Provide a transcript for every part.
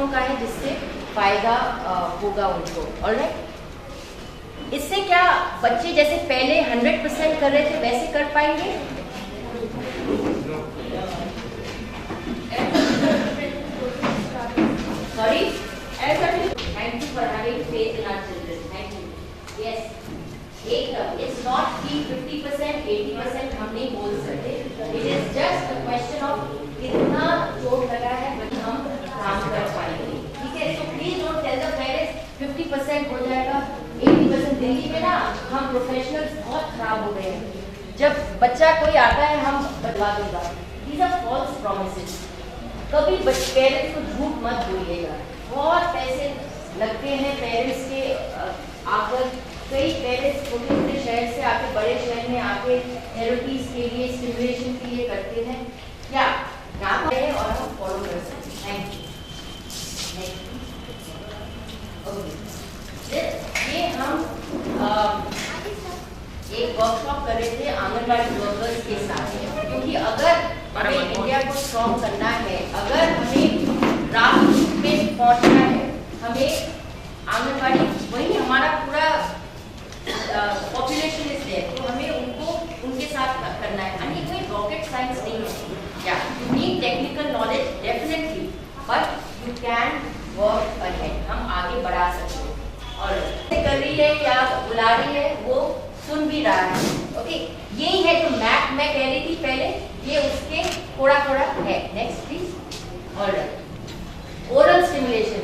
बच्चों का है जिससे फायदा होगा उनको। ऑलराइट, इससे क्या बच्चे जैसे पहले 100% कर रहे थे वैसे कर पाएंगे? Sorry, thank you for having faith in our children. Thank you. Yes, एकदम, इट्स नॉट कि 50% 80% हम नहीं बोल सकते। It is just a question of कितना चोट लगा है हम काम कर पाएंगे। ठीक है, so please don't tell the parents 50% हो जाएगा 80%। दिल्ली में ना हम प्रोफेशनल्स बहुत खराब हो गए हैं। जब बच्चा कोई आता है हम बदला दूंगा, दीज आर फॉल्स प्रॉमिसेस। कभी पेरेंट्स को झूठ मत बोलिएगा। बहुत पैसे लगते हैं पेरेंट्स के आकर। कई पेरेंट्स छोटे छोटे शहर से आके बड़े शहर में आके थेरेपीज के लिए, स्टिमुलेशन के लिए करते हैं। क्या काम है और हम फॉलो कर सकते हैं। Thank you. ये हम एक वर्कशॉप कर रहे थे आंगनबाड़ी वर्कर्स के साथ, क्योंकि अगर हमें इंडिया को स्ट्रॉन्ग करना है, अगर हमें राष्ट्र में पहुंचना है, हमें आंगनबाड़ी वही हमारा पूरा पॉपुलेशन इज देयर, तो हमें उनको उनके साथ करना है। अन्य कोई रॉकेट साइंस नहीं है। या you need technical knowledge definitely, but you can work ahead. हम आगे बढ़ा सकते हैं। और कर रही है या बुला रही है वो सुन भी रहा है। ओके, यही है जो मैप मैं कह रही थी पहले, ये उसके थोड़ा थोड़ा है। Next please. Alright, oral stimulation,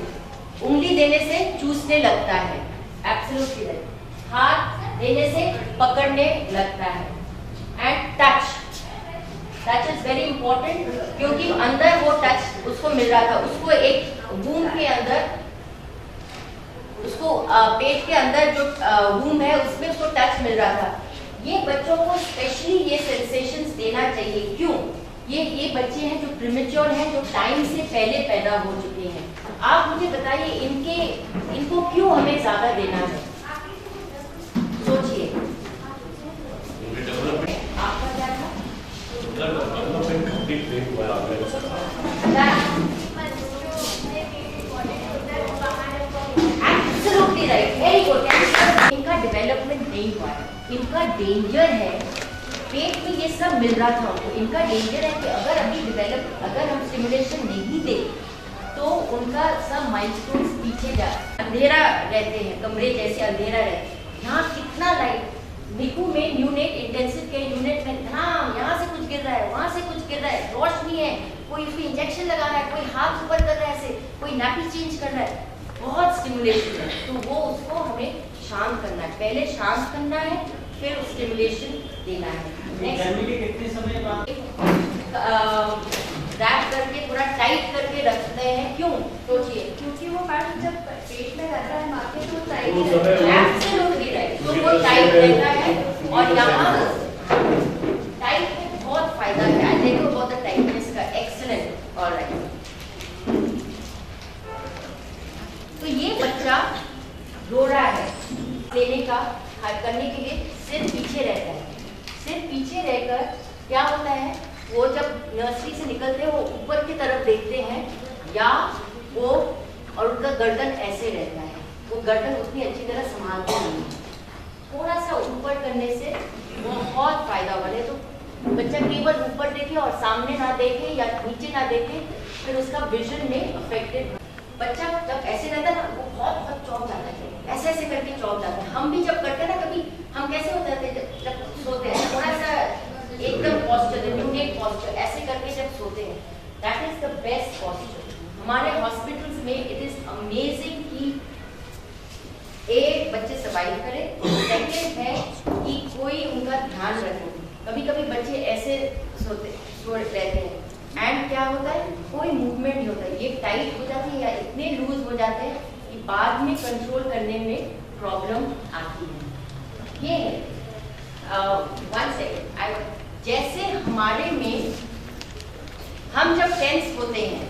उंगली देने से चूसने लगता है, एब्सोल्युटली राइट। हाथ देने से पकड़ने लगता है। And touch, touch is very important, क्योंकि अंदर वो टच उसको मिल रहा था, उसको एक वूम के अंदर, उसको पेट के अंदर जो वूम है उसमें उसको टच मिल रहा था। ये बच्चों को स्पेशली ये सेंसेशंस देना चाहिए। क्यों? ये बच्चे हैं जो प्रीमेच्योर हैं, जो टाइम से पहले पैदा हो चुके हैं। आप मुझे बताइए इनको क्यों हमें ज्यादा देना है? सोचिए, आपका क्या था? Absolutely right, very good. इनका डेवलपमेंट नहीं हुआ है, इनका डेंजर है। पेट में ये सब मिल रहा था उनको, इनका डेंजर है कि अगर हम स्टिमुलेशन नहीं दे तो उनका सब माइलस्टोन्स पीछे जा, अंधेरा रहते हैं, कमरे जैसे अंधेरा रहते हैं। यहाँ कितना लाइट, निकू में न्यूनेट इंटेंसिव केयर यूनिट में यहाँ से कुछ गिर रहा है, वहाँ से कुछ गिर रहा है, रोशनी है, कोई उसमें इंजेक्शन लगा रहा है, कोई हाथ ऊपर कर रहा है ऐसे, कोई नैपी चेंज कर रहा है, बहुत स्टिमुलेशन है। तो वो उसको हमें शांत करना है, पहले शांत करना है, फिर स्टिमुलेशन देना है। कितने समय बाद रैप करके थोड़ा टाइट करके रखते हैं। क्यों? सोचिए, क्योंकि वो मैडम जब पेट में रहता है माँ के तो टाइट एब्सोल्युटली राइट, तो वो टाइट रहता है। और यहाँ टाइट में बहुत फायदा है। I tell you about the tightness का। एक्सीलेंट। ऑलराइट, तो ये बच्चा रो रहा है, लेने का करने के लिए सिर पीछे रहता है। सिर पीछे रहकर क्या होता है, वो जब नर्सरी से निकलते हैं वो ऊपर की तरफ देखते हैं, या वो और उनका गर्दन ऐसे रहता है, वो गर्दन उतनी अच्छी तरह संभालते नहीं है। थोड़ा सा ऊपर करने से बहुत फायदा वाला है। तो बच्चा केवल ऊपर देखे और सामने ना देखे या नीचे ना देखे, फिर उसका विजन में अफेक्टेड। बच्चा जब ऐसे रहता है ना, वो बहुत चौंक जाता है, ऐसे ऐसे करके चौंक जाता है। हम भी जब करते हैं ना, कभी हम कैसे हो जाते हैं जब सोते हैं, थोड़ा सा एकदम पॉस्चर, न्यूनेट पॉस्चर ऐसे करके जब सोते हैं, that is the best posture. हमारे हॉस्पिटल्स में इट इज अमेजिंग कि एक बच्चे सर्वाइव करें, सेकेंड है कि कोई उनका ध्यान रखे। कभी कभी बच्चे ऐसे सो रहते हैं एंड क्या होता है, कोई मूवमेंट नहीं होता, ये टाइट हो जाते हैं या इतने लूज हो जाते हैं कि बाद में कंट्रोल करने में प्रॉब्लम आती है। ये है 1 सेकेंड। जैसे हमारे में हम जब टेंस होते हैं,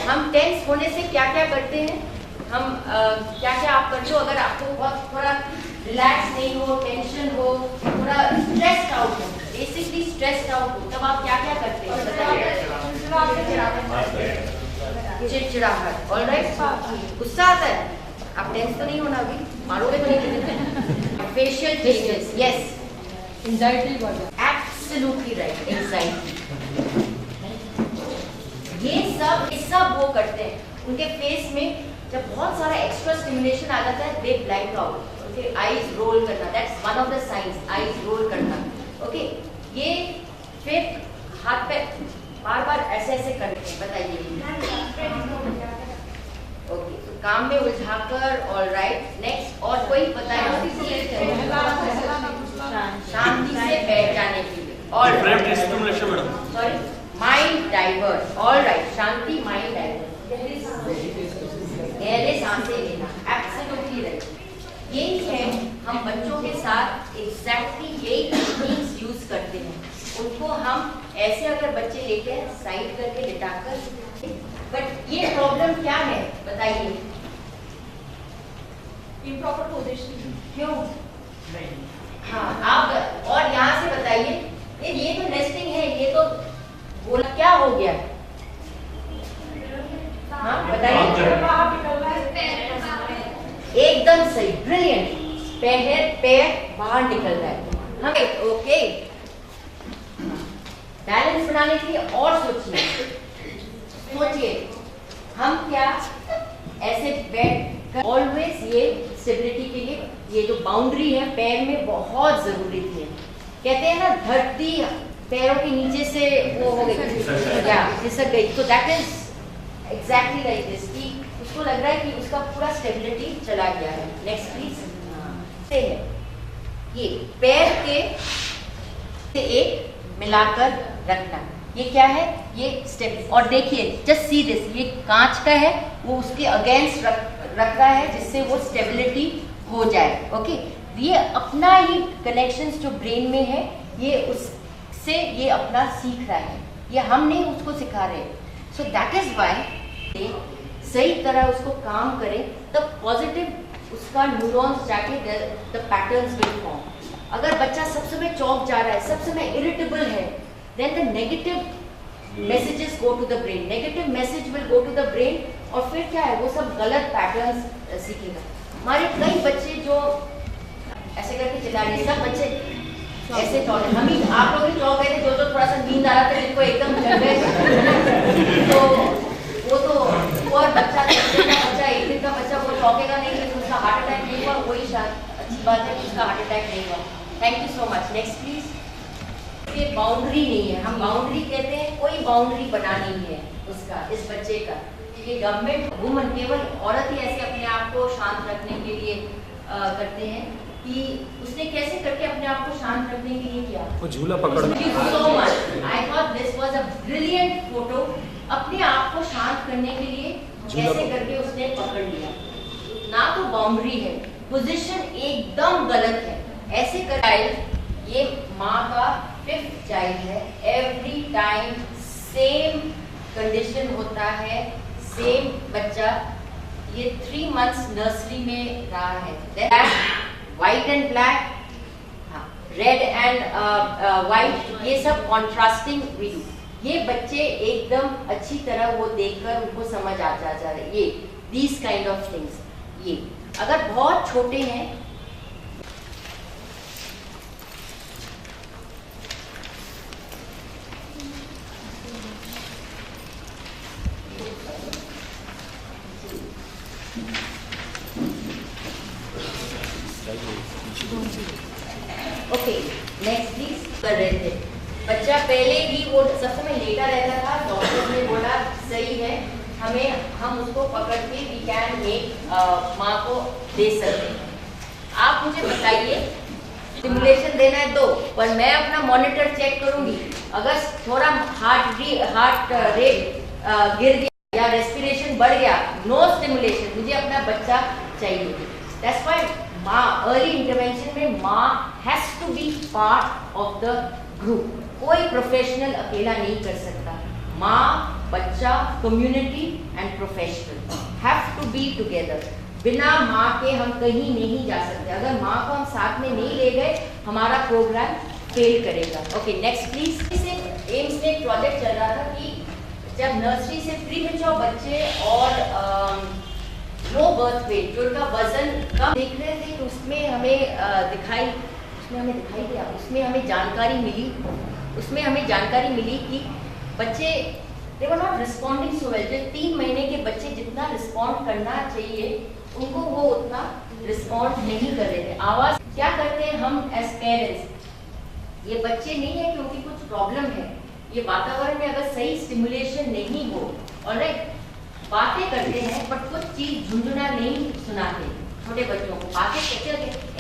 हम टेंस होने से क्या क्या करते हैं, हम क्या क्या आप करते हो? अगर आपको बहुत थोड़ा रिलैक्स नहीं हो, टेंशन हो, थोड़ा स्ट्रेस्ड आउट हो, बेसिकली स्ट्रेस्ड आउट हो, तब आप क्या क्या करते हैं? चिड़चिड़ाहट, ऑलराइट, गुस्सा आता है, आप टेंस तो नहीं होना अभी, मारोगे तो नहीं। फेशियल चेंजेस, यस, एंजाइटी बढ़ जाती एब्सोल्युटली राइट, एंजाइटी, ये सब वो करते हैं। उनके फेस में जब बहुत सारा एक्स्ट्रा स्टिमुलेशन आ जाता है, they blank out, okay, eyes roll करना, that's one of the science, eyes roll करना, ओके। ये फिर हाथ पे बार ऐसे ऐसे करते हैं, बताइए। ओके, तो काम में उलझाकर, ऑलराइट, नेक्स्ट, और कोई बताए शांति से बैठ जाने के लिए, alright, sorry, mind divert, alright, शांति, माइंड डाइवर्ट, गहरे सांसें लेना, एब्सोल्युटली राइट। यही है, हम बच्चों के साथ एग्जैक्टली यही टेक्निक्स यूज करते हैं। उनको हम ऐसे अगर बच्चे लेते हैं साइड करके लिटाकर, बट ये प्रॉब्लम क्या है बताइए? इम्प्रॉपर पोजीशन, क्यों? हाँ, आप और यहाँ से बताइए, ये तो नेस्टिंग है, ये तो बोला क्या हो गया? हाँ बताइए, एकदम सही, ब्रिलियंट, पैर बाहर निकल रहा है, हमें ओके। बैलेंस बनाने के लिए और सोचिए, हम क्या ऐसे बैठ कर, ऑलवेज ये स्टेबिलिटी के लिए ये जो बाउंड्री है पैर में बहुत जरूरी थी। कहते हैं ना, धरती पैरों के नीचे से वो हो गई, खिसक गई, तो that is exactly like this, कि उसको लग रहा है कि उसका पूरा स्टेबिलिटी चला गया है। नेक्स्ट प्लीज, से है ये पैर के से एक मिलाकर रखना, ये क्या है? ये स्टेप, और देखिए जस्ट सी दिस, ये कांच का है, वो उसके अगेंस्ट रख रहा है जिससे वो स्टेबिलिटी हो जाए, ओके। ये अपना ही कनेक्शंस जो ब्रेन में है, ये उससे ये अपना सीख रहा है, ये हम नहीं उसको सिखा रहे। सो दैट इज वाई सही तरह उसको काम करें, तब पॉजिटिव उसका न्यूरॉन्स जाके द पैटर्न्स विल फॉर्म। अगर बच्चा सब समय चौंक जा रहा है, सब समय इरिटेबल है, then the negative messages go to the brain, negative message will go to the brain, और फिर क्या है, वो सब गलत पैटर्न्स सीखेगा। हमारे कई बच्चे जो ऐसे करके चिल्ला रहे, सब बच्चे ऐसे चौंक, हम ही आप लोग भी चौंक गए थे, जो थोड़ा सा नींद आ रहा था, जिनको एकदम चढ़ गए, तो वो तो और बच्चा एक दिन का बच्चा वो चौंकेगा नहीं, लेकिन उसका हार्ट अटैक नहीं हुआ, वही अच्छी बात है कि उसका हार्ट अटैक नहीं हुआ। Thank you so much. Next please. ये बाउंड्री नहीं है, हम बाउंड्री कहते हैं, कोई बाउंड्री बनानी है उसका, इस बच्चे का। ये गवर्नमेंट वुमन, केवल औरत ही ऐसे अपने आप को शांत रखने के लिए करते हैं कि उसने कैसे करके अपने आप को शांत रखने के लिए किया, वो झूला पकड़। So much, I thought this was a brilliant photo. अपने आप को शांत करने के लिए कैसे करके उसने पकड़ लिया, ना तो बाउंड्री है, पोजीशन एकदम गलत है, ऐसे कर। ये माँ का 5th चाइल्ड है, एवरी टाइम सेम कंडीशन होता है, सेम बच्चा। ये 3 months नर्सरी में रहा है, white and black, red and white, ये सब कॉन्ट्रास्टिंग वीडियो। ये बच्चे एकदम अच्छी तरह वो देखकर उनको समझ आ जाता है, ये दीज काइंड ऑफ थिंग्स। ये अगर बहुत छोटे हैं, ओके नेक्स्ट प्लीज। कर रहे थे बच्चा पहले ही वो सब समय लेटा रहता था, डॉक्टर ने बोला सही है, हम उसको पकड़ के वी कैन मेक माँ को दे सकते हैं। आप मुझे बताइए, स्टिमुलेशन देना है दो, पर मैं अपना मॉनिटर चेक करूंगी, अगर थोड़ा हार्ट रेट गिर गया या रेस्पिरेशन बढ़ गया, नो स्टिमुलेशन, मुझे अपना बच्चा चाहिए। दैट्स व्हाई माँ, अर्ली इंटरवेंशन में माँ has to be part of the group. कोई प्रोफेशनल अकेला नहीं कर सकता, माँ, बच्चा, community and professional have to be together. बिना माँ के हम कहीं नहीं जा सकते, अगर माँ को हम साथ में नहीं ले गए, हमारा प्रोग्राम फेल करेगा। Okay next please. एम्स में एक प्रोजेक्ट चल रहा था कि जब नर्सरी से प्री मैच्योर बच्चे और लो बर्थ वेट, जो उनका वजन कम देख रहे थे, तो उसमें हमें दिखाई दिया, उसमें हमें जानकारी मिली कि बच्चे they were not responding so well. जो 3 महीने के बच्चे जितना रिस्पॉन्ड करना चाहिए उनको वो उतना रिस्पॉन्ड नहीं कर रहे थे। आवाज क्या करते हैं हम एज पेरेंट्स, ये बच्चे नहीं है क्योंकि कुछ प्रॉब्लम है, ये वातावरण में अगर सही स्टिमुलेशन नहीं हो, ऑलराइट, बातें करते हैं बट कुछ चीज झुंझुना नहीं सुनाते। छोटे बच्चों को बातें कहते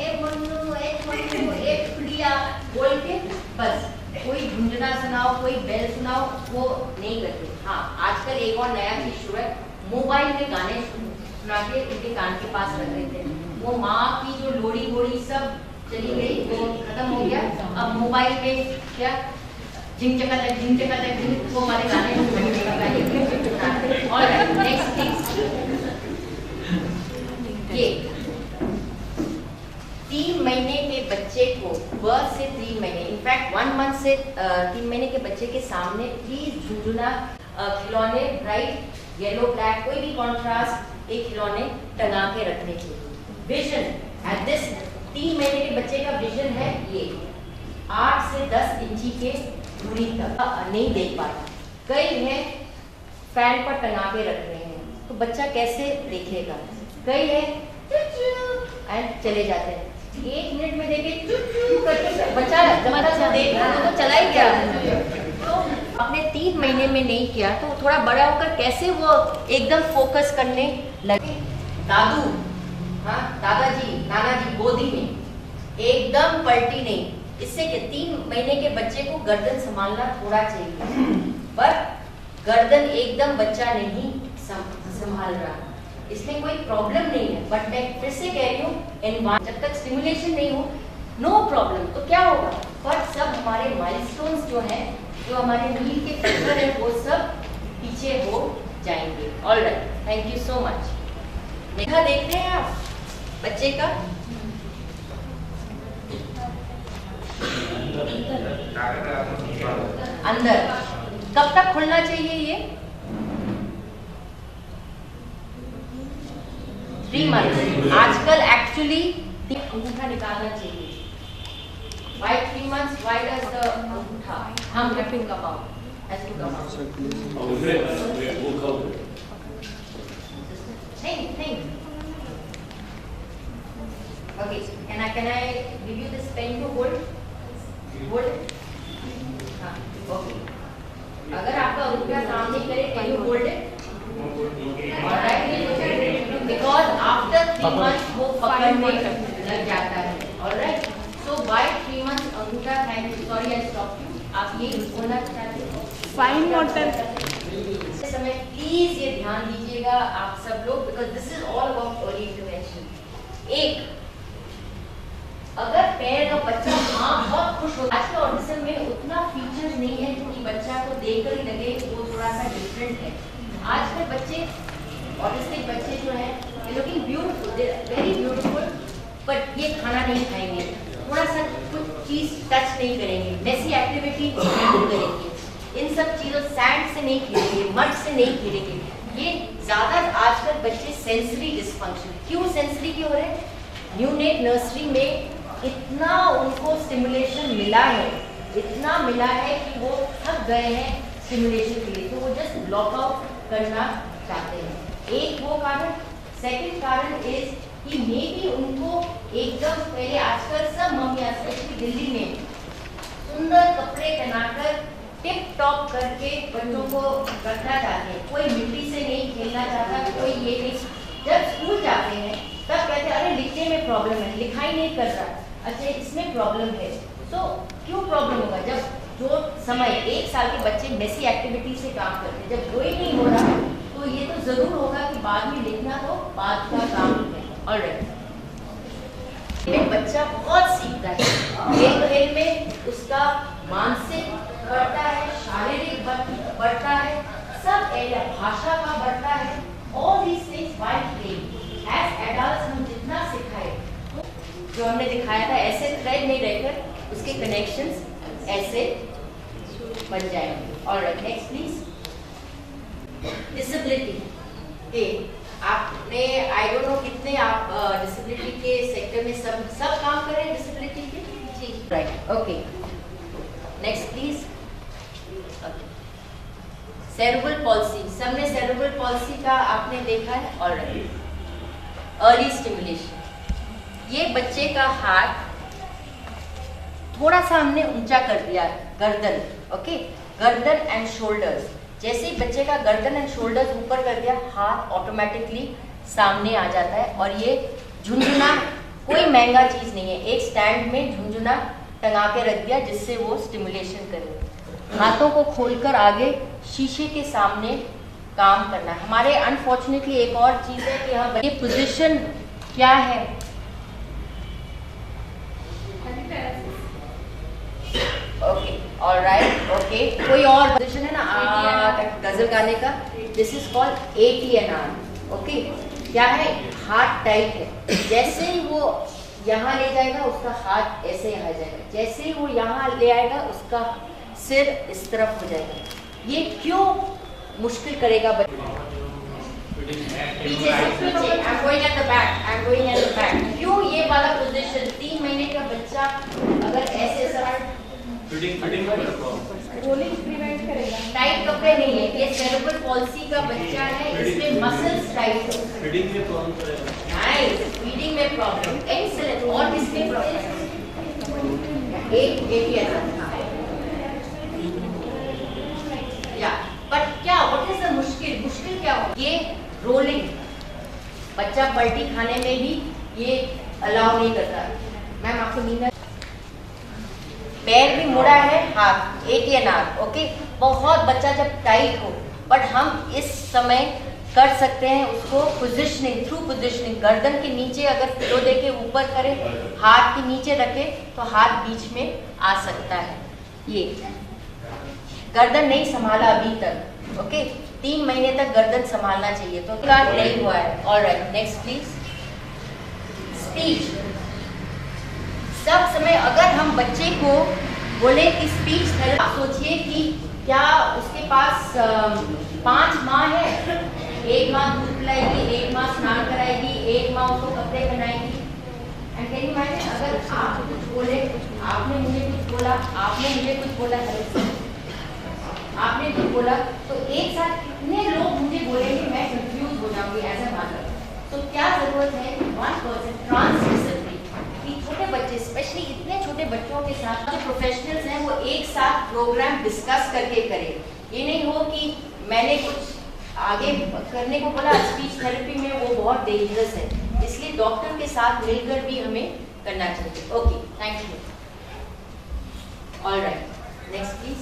ए मन्नू ए प्रिया बोल के बस कोई झुंझुना सुनाओ, कोई बेल सुनाओ, वो नहीं करते। हाँ, आजकल एक और नया चीज शुरू है, मोबाइल में गाने सुना के उनके कान के पास रख देते हैं। वो माँ की जो लोड़ी वोड़ी सब चली गई, वो खत्म हो गया। अब मोबाइल में क्या झिंग चका लग वो हमारे गाने और नेक्स्ट ये 3 महीने के बच्चे को बर्थ से 3 महीने, इनफैक्ट 1 मंथ से 3 महीने के बच्चे के सामने प्लीज झुंझुना खिलौने, ब्राइट येलो ब्लैक, कोई भी कॉन्ट्रास्ट एक खिलौने टंगा के रखने चाहिए। विजन एट दिस 3 महीने के बच्चे का विजन है ये 8 से 10 इंची के दूरी तक नहीं देख पाता। कई है फैन पर टंगा के रख रहे हैं, तो बच्चा कैसे देखेगा। कई है एंड चले जाते हैं, 1 मिनट में देखे करके बच्चा जबरदस्त देख रहा है तो चला ही गया। तो आपने 3 महीने में नहीं किया तो थोड़ा बड़ा होकर कैसे वो एकदम फोकस करने लगे। दादू, हाँ दादाजी, नाना जी गोदी में एकदम पलटी नहीं। इससे कि 3 महीने के बच्चे को गर्दन संभालना थोड़ा चाहिए, पर गर्दन एकदम बच्चा नहीं संभाल रहा, इसमें कोई प्रॉब्लम नहीं है। बट मैं फिर से कह रही हूँ, जब तक स्टिमुलेशन नहीं हो नो प्रॉब्लम। तो क्या होगा, पर सब हमारे माइलस्टोन्स जो हैं, जो हमारे नीड के फैक्टर है, वो सब पीछे हो जाएंगे। Alright, thank you so much. देखा देखते हैं आप बच्चे का अंदर कब तक खुलना चाहिए ये 3 मंथ। आजकल एक्चुअली अंगूठा निकालना चाहिए। Why 3 months? Why does the अंगूठा हम wrapping come out? Has to come out. Think. Okay. Can I give you this pen to hold? Hold it. हाँ. Okay. अगर आपका अंगूठा काम नहीं करे, can you hold it? Alright. Because after 3 months वो पकड़ने लग जाता है। Alright. So by 3 months अंगूठा, thank you. Sorry I stopped you. आप ये बोलना चाहते हो? Fine motor. इस समय प्लीज ये ध्यान दीजिएगा आप सब लोग, because this is all about early intervention. एक, अगर पैर का बच्चा बहुत खुश होता है, आज के ऑटिज्म में उतना फीचर्स नहीं है कि बच्चा को देखकर ही लगे वो थोड़ा सा डिफरेंट है। आज के बच्चे, ऑटिस्टिक बच्चे जो हैं, ये looking beautiful, they are very beautiful, but ये खाना नहीं खाएंगे, थोड़ा सा कुछ चीज टच नहीं करेंगे, मेसी एक्टिविटी नहीं करेंगे, इन सब चीजों सैंड से नहीं खेलेंगे, मड से नहीं खेलेंगे। ये ज्यादा आजकल बच्चे सेंसरी डिस्फंक्शन, क्यों सेंसरी के हो रहे हैं? न्यूनेट नर्सरी में इतना उनको स्टिमुलेशन मिला है, इतना मिला है कि वो थक गए हैं स्टिमुलेशन के लिए, तो वो जस्ट ब्लॉक आउट करना चाहते हैं। एक वो कारण। सेकंड कारण इज कि मे बी उनको एकदम पहले, आजकल सब मम्मियां स्पेशली दिल्ली में सुंदर कपड़े पहनाकर टिप टॉप करके बच्चों को रखना चाहते हैं। कोई मिट्टी से नहीं खेलना चाहता, कोई ये नहीं। जब स्कूल जाते हैं तब कहते हैं अरे लिखने में प्रॉब्लम है, लिखाई नहीं कर रहा, अच्छा इसमें प्रॉब्लम है। तो क्यों प्रॉब्लम होगा? जब जो समय 1 साल के बच्चे मेसी एक्टिविटी से काम करते हैं, जब कोई नहीं हो रहा तो ये तो जरूर होगा कि बाद में लिखना तो बाद का काम है। ऑलराइट, बच्चा बहुत सीखता है, खेल में उसका मानसिक बढ़ता है, शारीरिक बढ़ता है, सब एरिया भाषा का बढ़ता है। All these things while playing. As adults हम जितना सिखाए, जो हमने दिखाया था ऐसे थ्रेड नहीं रहकर उसके कनेक्शंस ऐसे बन जाएंगे। Alright, next please. डिसेबिलिटी के आपने आई डोंट नो कितने आप डिसेबिलिटी के सेक्टर में सब काम कर रहे हैं डिसेबिलिटी के जी right okay next please cerebral palsy सबने सेरेब्रल पॉल्सी का आपने देखा है ऑलरेडी अर्ली स्टिमुलेशन ये बच्चे का हाथ थोड़ा सा हमने ऊंचा कर दिया गर्दन ओके गर्दन एंड शोल्डर्स जैसे ही बच्चे का गर्दन एंड शोल्डर्स ऊपर कर दिया हाथ ऑटोमेटिकली सामने आ जाता है और ये झुंझुना कोई महंगा चीज नहीं है एक स्टैंड में झुंझुना टंगा के रख दिया जिससे वो स्टिमुलेशन करे हाथों को खोलकर आगे शीशे के सामने काम करना है हमारे अनफॉर्चुनेटली एक और चीज है कि हम ये पोजीशन क्या है ओके ऑलराइट ओके कोई और पोजीशन है ना गजल गाने का this is called ATNR okay क्या है हाथ टाइट है जैसे ही वो यहाँ ले जाएगा उसका हाथ ऐसे यहाँ जाएगा जैसे ही वो यहाँ ले आएगा उसका सिर इस तरफ हो जाएगा ये क्यों मुश्किल करेगा पीछे से पीछे I'm going at the back I'm going at the back क्यों ये वाला पोजीशन 3 महीने का बच्चा अगर ऐसे फिटिंग रोलिंग प्रिवेंट करेगा टाइट कपड़े नहीं है ये सेरेब्रल पॉल्सी का बच्चा है इसमें मसल्स टाइट है फिटिंग में प्रॉब्लम करेगा नाइस फीडिंग में प्रॉब्लम एक्सीलेंट और किसमें प्रॉब्लम एक या बट क्या व्हाट इज द मुश्किल क्या हो ये रोलिंग बच्चा पलटी खाने में भी ये अलाउ नहीं करता मैम आपको नींद पैर भी मुड़ा है हाथ ATNR ओके बहुत बच्चा जब टाइट हो बट हम इस समय कर सकते हैं उसको पोजिशनिंग थ्रू पोजिशनिंग गर्दन के नीचे अगर पिलो दे के ऊपर करें हाथ के नीचे रखे तो हाथ बीच में आ सकता है ये गर्दन नहीं संभाला अभी तक ओके 3 महीने तक गर्दन संभालना चाहिए तो क्या नहीं हुआ है ऑलराइट नेक्स्ट प्लीज स्पीच सब समय अगर हम बच्चे को बोले कि स्पीच थेरेपी सोचिए कि क्या उसके पास 5 माँ है एक माँ दूध पिलाएगी एक माँ स्नान कराएगी एक माँ उसको कपड़े पहनाएगी एंड कैन यू इमेजिन अगर आप कुछ बोले आपने मुझे कुछ बोला आपने मुझे कुछ बोला आपने कुछ बोला तो एक साथ कितने लोग मुझे बोलेंगे मैं कंफ्यूज हो जाऊंगी एज अ मदर तो क्या जरूरत है 1% ट्रांस कि छोटे बच्चे स्पेशली इतने छोटे बच्चों के साथ जो प्रोफेशनल्स हैं वो एक साथ प्रोग्राम डिस्कस करके करें ये नहीं हो कि मैंने कुछ आगे करने को बोला स्पीच थेरेपी में वो बहुत डेंजरस है इसलिए डॉक्टर के साथ मिलकर भी हमें करना चाहिए okay thank you alright next please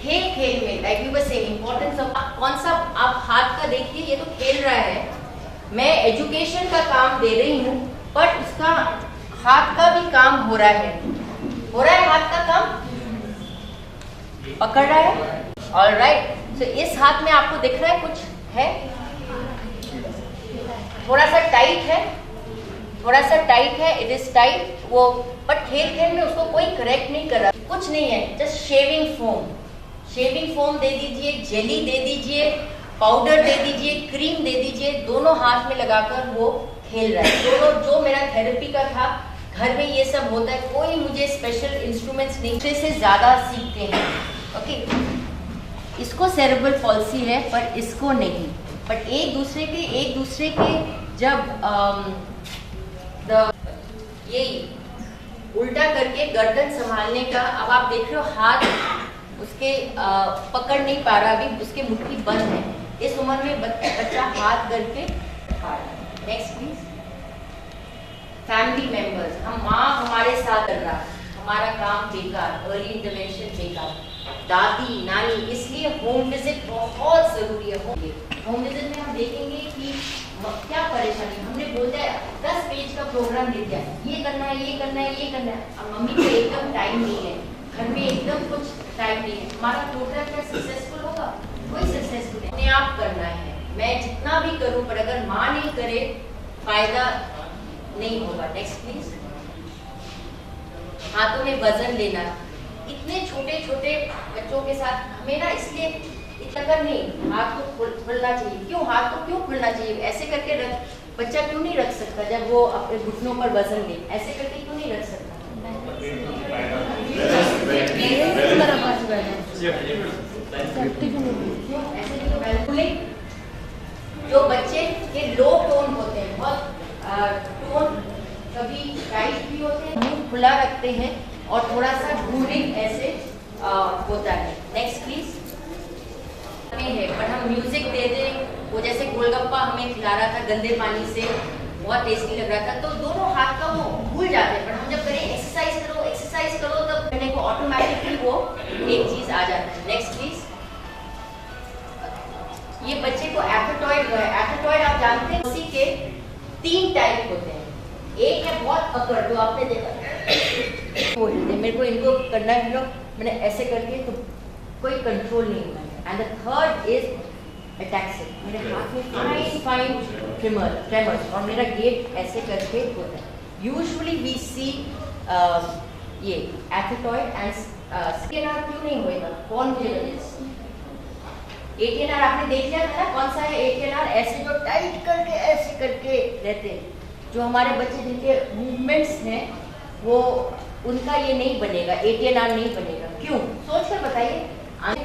खेल में like you were saying importance of कौन सा आप हाथ का देखिए ये तो खेल रहा है मैं एजुकेशन का काम दे रही हूँ बट उसका हाथ का भी काम हो रहा है हाथ का काम पकड़ रहा है ऑलराइट तो इस हाथ में आपको दिख रहा है कुछ है थोड़ा सा टाइट है इट इज टाइट वो बट खेल में उसको कोई करेक्ट नहीं कर रहा कुछ नहीं है जस्ट शेविंग फोम दे दीजिए जेली दे दीजिए पाउडर दे दीजिए क्रीम दे दीजिए दोनों हाथ में लगाकर वो खेल रहा है दोनों जो मेरा थेरेपी का था घर में ये सब होता है कोई मुझे स्पेशल इंस्ट्रूमेंट्स नहीं से ज़्यादा सीखते हैं ओके इसको सेरेब्रल पॉल्सी है पर इसको नहीं बट एक दूसरे के जब ये उल्टा करके गर्दन संभालने का अब आप देख रहे हो हाथ उसके पकड़ नहीं पा रहा अभी उसके मुट्ठी बंद है इस उम्र में बच्चा हाथ करके नेक्स्ट प्लीज फैमिली मेंबर्स हम माँ हमारे साथ कर रहा हमारा काम बेकार अर्ली इंटरवेंशन बेकार दादी नानी इसलिए होम विजिट बहुत जरूरी है होम विजिट में हम देखेंगे कि क्या परेशानी हमने बोल दिया 10 पेज का प्रोग्राम दे दिया ये करना है अब मम्मी को एकदम टाइम नहीं है घर में एकदम कुछ टाइम नहीं है हमारा प्रोग्राम क्या सक्सेसफुल होगा कोई सक्सेसफुल नहीं अपने आप करना है मैं जितना भी करूं पर अगर माँ नहीं करे फायदा नहीं होगा नेक्स्ट प्लीज हाथों में वजन लेना इतने छोटे छोटे बच्चों के साथ हमें ना इसलिए इतना नहीं, हाथ को खुलना चाहिए। क्यों हाथ को क्यों खुलना चाहिए? ऐसे करके बच्चा क्यों नहीं रख सकता जब वो अपने घुटनों पर वजन ले? ऐसे करके क्यों नहीं रख सकता? क्यों ऐसे नहीं? जो बच्चे के लो टोन होते हैं, बहुत टोन कभी टाइट भी होते हैं, मुंह खुला रखते हैं और थोड़ा सा ग्रूविंग ऐसे होता है। Next please. है पर हम म्यूजिक दे दें, वो जैसे गोलगप्पा हमें खिला रहा था गंदे पानी से, बहुत टेस्टी लग रहा था, तो दोनों हाथ का वो भूल जाते हैं। पर हम जब करें एक्सरसाइज करो तब करने को ऑटोमेटिकली वो एक चीज आ जाता है। Next please. ये बच्चे को एथेटॉइड है। एथेटॉइड आप जानते हैं उसी के 3 टाइप होते हैं। एक है बहुत अकड़, जो आपने देखा मेरे को इनको करना है, मैंने ऐसे करके तो कोई कंट्रोल नहीं हुआ। And the third is ataxic, मेरे हाथ में फाइन ट्रेमर्स और मेरा गेट ऐसे करके होता है। यूजुअली वी सी ये एथेटॉइड एंड एटीएनआर क्यों नहीं होएगा? कौन मुझे बताए? एटीएनआर आपने देख लिया था ना, कौन सा है एटीएनआर? ऐसे जो टाइट करके ऐसे करके रहते हैं, जो हमारे बच्चे जिनके मूवमेंट्स हैं वो उनका ये नहीं बनेगा, एटीएनआर नहीं बनेगा। क्यों? सोच कर बताइए।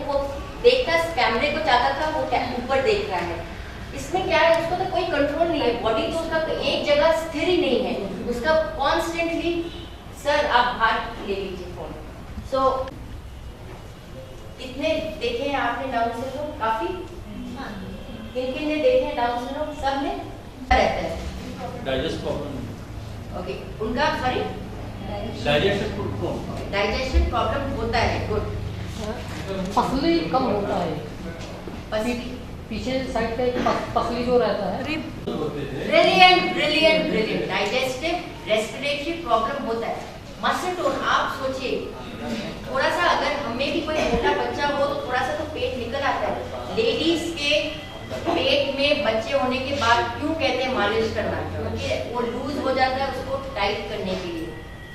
वो देखता कैमरे को चाहता था, वो ऊपर देख रहा है। इसमें क्या है, उसको तो कोई कंट्रोल नहीं है, बॉडी तो उसका एक जगह स्थिर ही नहीं है, उसका कॉन्स्टेंटली। सर आप हाथ ले लीजिए फोन। सो कितने देखे हैं आपने डाउन सिंड्रोम? काफी। किन किन ने देखे हैं डाउन सिंड्रोम? सब ने रहता है डाइजेस्ट प्रॉब्लम। ओके, उनका सॉरी डाइजेशन प्रॉब्लम होता है। गुड। पसली कम होता है, पीछे साइड का पसली जो रहता है। ब्रिलियंट। डाइजेस्टिव रेस्पिरेटरी प्रॉब्लम होता है। मसल टोन, आप सोचिए थोड़ा सा, अगर हमें भी कोई मोटा बच्चा हो तो थोड़ा सा तो पेट निकल आता है। लेडीज के पेट में बच्चे होने के बाद क्यों कहते हैं मालिश करना? क्योंकि वो लूज हो जाता है, उसको टाइट करने के लिए।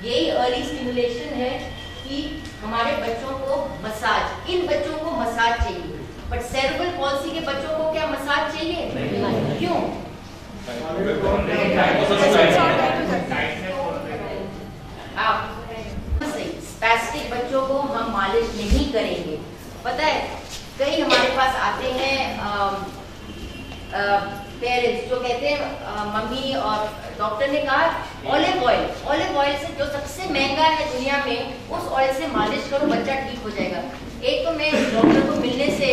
यही अर्ली स्टिमुलेशन है कि हमारे बच्चों को मसाज, इन बच्चों को मसाज चाहिए, बट सेरेब्रल पॉल्सी के बच्चों को क्या मसाज चाहिए? नहीं। क्यों? आप स्पैस्टिक बच्चों को हम मालिश नहीं करेंगे। पता है, कई हमारे पास आते हैं पेरेंट्स जो कहते हैं मम्मी और डॉक्टर ने कहा ऑलिव ऑयल से, जो सबसे महंगा है दुनिया में, उस ऑयल से मालिश करो बच्चा ठीक हो जाएगा। एक तो मैं डॉक्टर को मिलने से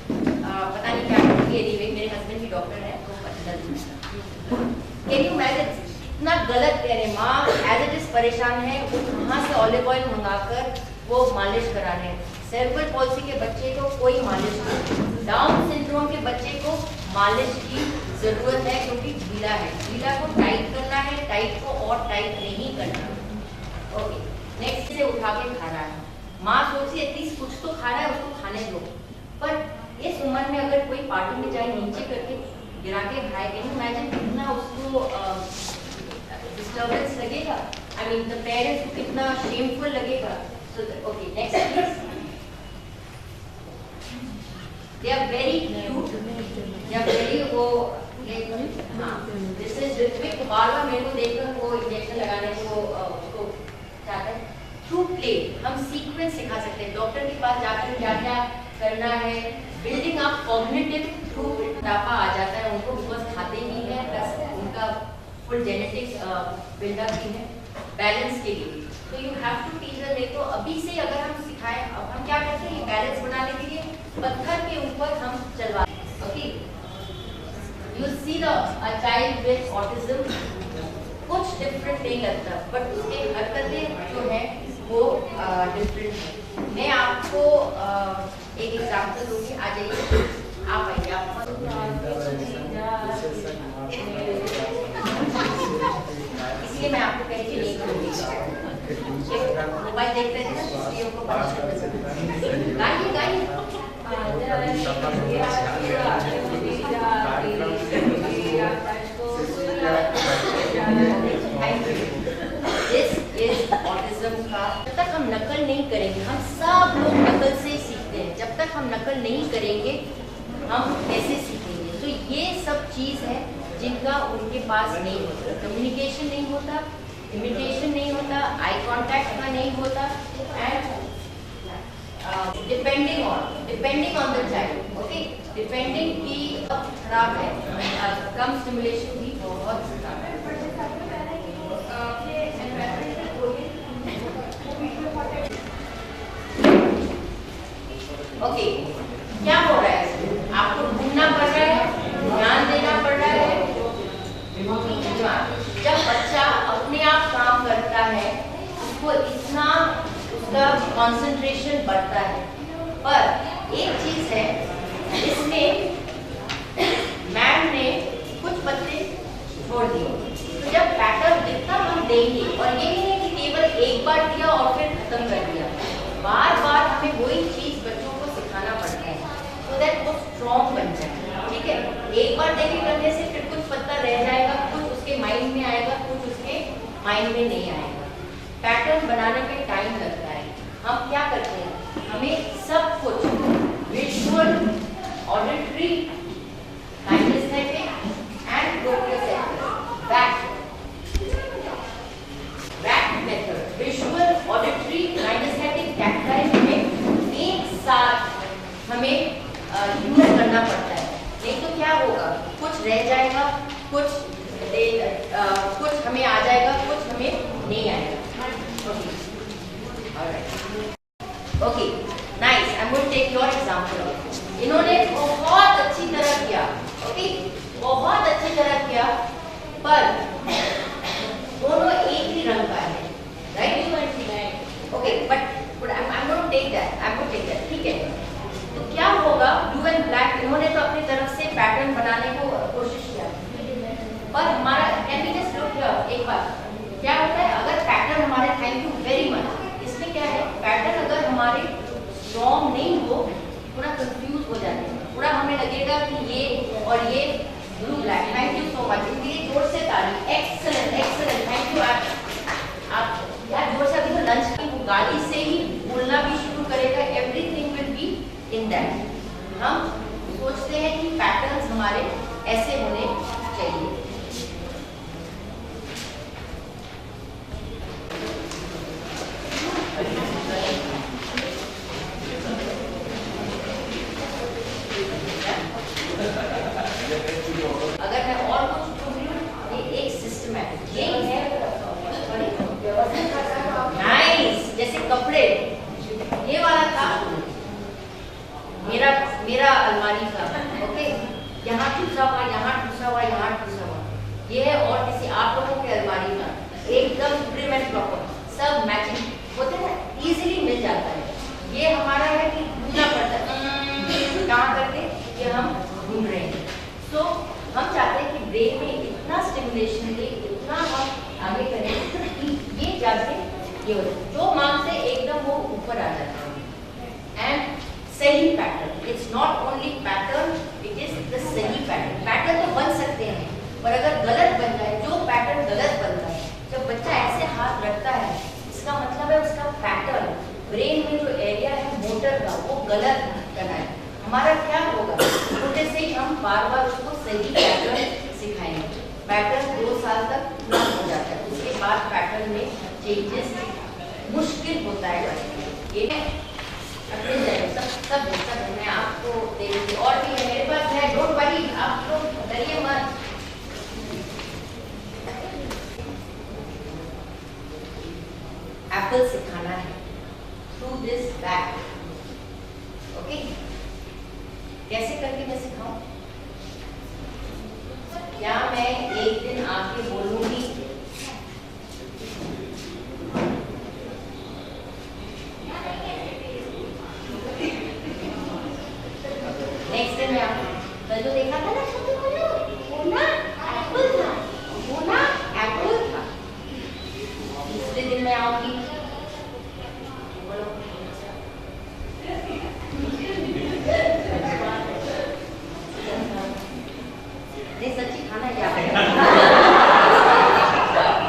पता नहीं क्या मेरे हस्बैंड भी डॉक्टर है, कैन यू इमेजिन इतना गलत कह रहे हैं। माँ एज इट इज परेशान है, वहाँ से ऑलिव ऑयल मंगाकर वो मालिश करा रहे हैं। सेरेब्रल पॉल्सी के बच्चे को कोई मालिश नहीं, डाउन सिंड्रोम के बच्चे को मालिश की जरूरत है, क्योंकि ढीला है। ढीला को टाइट करना है, टाइट को और टाइट नहीं करना। ओके, नेक्स्ट से उठा के खा रहा है। माँ सोचती है एटलीस्ट कुछ तो खा रहा है, उसको खाने दो। पर इस उम्र में अगर कोई पार्टी में जाए, नीचे करके गिरा के खाए, कैन यू इमेजिन कितना उसको डिस्टर्बेंस लगेगा? आई मीन द पेरेंट्स को कितना शेमफुल लगेगा। So okay, next please. They are very cute. They are very वो हाँ, this is ऋत्विक बार-बार मेरे को देखकर वो इंजेक्शन लगाने को उसको चाहता है। Through play हम सीक्वेंस सिखा सकते हैं। डॉक्टर के पास जाकर क्या क्या करना है, बिल्डिंग अप कॉग्निटिव थ्रू मोटापा आ जाता है उनको, बिकॉज खाते ही है, प्लस उनका फुल जेनेटिक्स बिल्डअप भी है बैलेंस के लिए। तो you have to teach them. नहीं तो अभी से अगर हम सिखाएं, अब हम क्या करते हैं, बैलेंस बनाने के लिए पत्थर के ऊपर हम चलवा। Okay, you see the child with autism कुछ डिफरेंट नहीं लगता, बट उसके हरकतें जो है वो डिफरेंट है। मैं आपको एक एग्जांपल दूंगी, आ जाइए, आप आइए। आप इसलिए मैं आपको कह रही नहीं करूँगी। मोबाइल देख रहे थे ना, इसलिए उनको गाइए गाइए। This is autism का, जब तक हम नकल नहीं करेंगे, तक हम नकल नहीं करेंगे हम कैसे सीखेंगे। तो ये सब चीज़ है जिनका उनके पास नहीं होता, कम्युनिकेशन नहीं होता, इमिटेशन नहीं होता, आई कांटेक्ट का नहीं होता, and depending on the child. Okay, depending की खराब है, कम स्टिमुलेशन भी बहुत खराब है। ओके, क्या हो रहा है इसमें? आपको ढूंढना पड़ रहा है, ध्यान देना पड़ रहा है। जब बच्चा अपने आप काम करता है उसको इतना उसका कंसंट्रेशन बढ़ता है। पर एक चीज है, इसमें मैम ने कुछ पत्ते छोड़ दिए, तो जब पैटर्न जितना हम देंगे, और ये नहीं है कि केवल एक बार दिया और फिर खत्म कर दिया, बार बार हमें वही चीज बच्चों को सिखाना पड़ता है so that वो स्ट्रॉन्ग बन जाए। ठीक है, एक बार देखे करने से फिर कुछ पत्ता रह जाएगा, कुछ उसके माइंड में आएगा, कुछ उसके माइंड में नहीं आएगा। पैटर्न बनाने में टाइम लगता है। हम क्या करते हैं, हमें सब कुछ visual, auditory, kinesthetic and proprioceptive, back method, visual, auditory, kinesthetic, tactile में एक साथ हमें यूज करना पड़ता है। नहीं तो क्या होगा, कुछ रह जाएगा, कुछ हमें आ जाएगा, कुछ हमें नहीं आएगा। Okay, nice, I am going to take your example. इन्होंने बहुत अच्छी तरह किया, ओके, बहुत अच्छी तरह किया, पर दोनों एक ही रंग का है, right? Okay, but I am going to take that, ठीक है। तो क्या होगा, ब्लू एंड ब्लैक, इन्होंने तो अपनी तरफ से पैटर्न बनाने को कोशिश किया, पर हमारा can be just look here एक बार क्या होता है, अगर पैटर्न हमारे, थैंक यू वेरी मच, इसमें क्या है, पैटर्न अगर हमारे स्ट्रॉन्ग नहीं हो, पूरा कंफ्यूज हो जाते हैं, पूरा हमें लगेगा कि ये और ये blue black. Thank you so much, इनके लिए जोर से ताली, एक्सीलेंट एक्सीलेंट, थैंक यू। आप यार जोर से, अभी तो लंच की गाड़ी से ही बोलना भी शुरू करेगा, everything will be in that. हम सोचते हैं कि पैटर्न्स हमारे ऐसे होने चाहिए। अगर मैं और कुछ बोलूं, ये एक सिस्टमैटिक, ये है नाइस। जैसे कपड़े, ये वाला था मेरा अलमारी था, ओके, यहाँ टूसा हुआ, यहाँ टूसा हुआ, यहाँ टूसा हुआ, ये है और किसी आप लोगों के अलमारी का एकदम प्रिम एंड प्रॉपर, सब मैचिंग होते हैं, इजीली मिल जाता है। ये हमारा है कि ढूंढना पड़ता है, कहाँ करके ये हम ढूंढ रहे हैं। तो हम चाहते हैं कि ब्रेन में इतना स्टिमुलेशन दे, इतना हम आगे करें कि ये जाके ये हो, जो मांगते एकदम वो ऊपर आ जाता है। एंड सही pattern, it's not only pattern, it is the सही पैटर्न। पैटर्न तो बन सकते हैं, पर अगर गलत बन जाए, जो पैटर्न गलत बनता है, जब बच्चा ऐसे हाथ रखता है, इसका मतलब है उसका पैटर्न, ब्रेन में जो एरिया है मोटर का, वो गलत करना है। हमारा क्या होगा, छोटे से ही हम बार बार उसको सही पैटर्न सिखाएंगे। पैटर्न 2 साल तक पूरा हो जाता है, उसके बाद पैटर्न में चेंजेस मुश्किल होता है। ये अपने सब मैं आपको दे दूँगी, और भी है मेरे पास है, डोंट वरी, आप लोग डरिए मत। एप्पल सिखाना है थ्रू दिस बैग, ओके, कैसे करके मैं सिखाऊं? क्या मैं एक दिन आके बोलूंगी नेक्स्ट डे में कल जो देखा था ना, वो ना एप्पल था, वो ना एप्पल था। दूसरे दिन मैं आऊंगी, बोलो नहीं, सच्ची खाना याद है,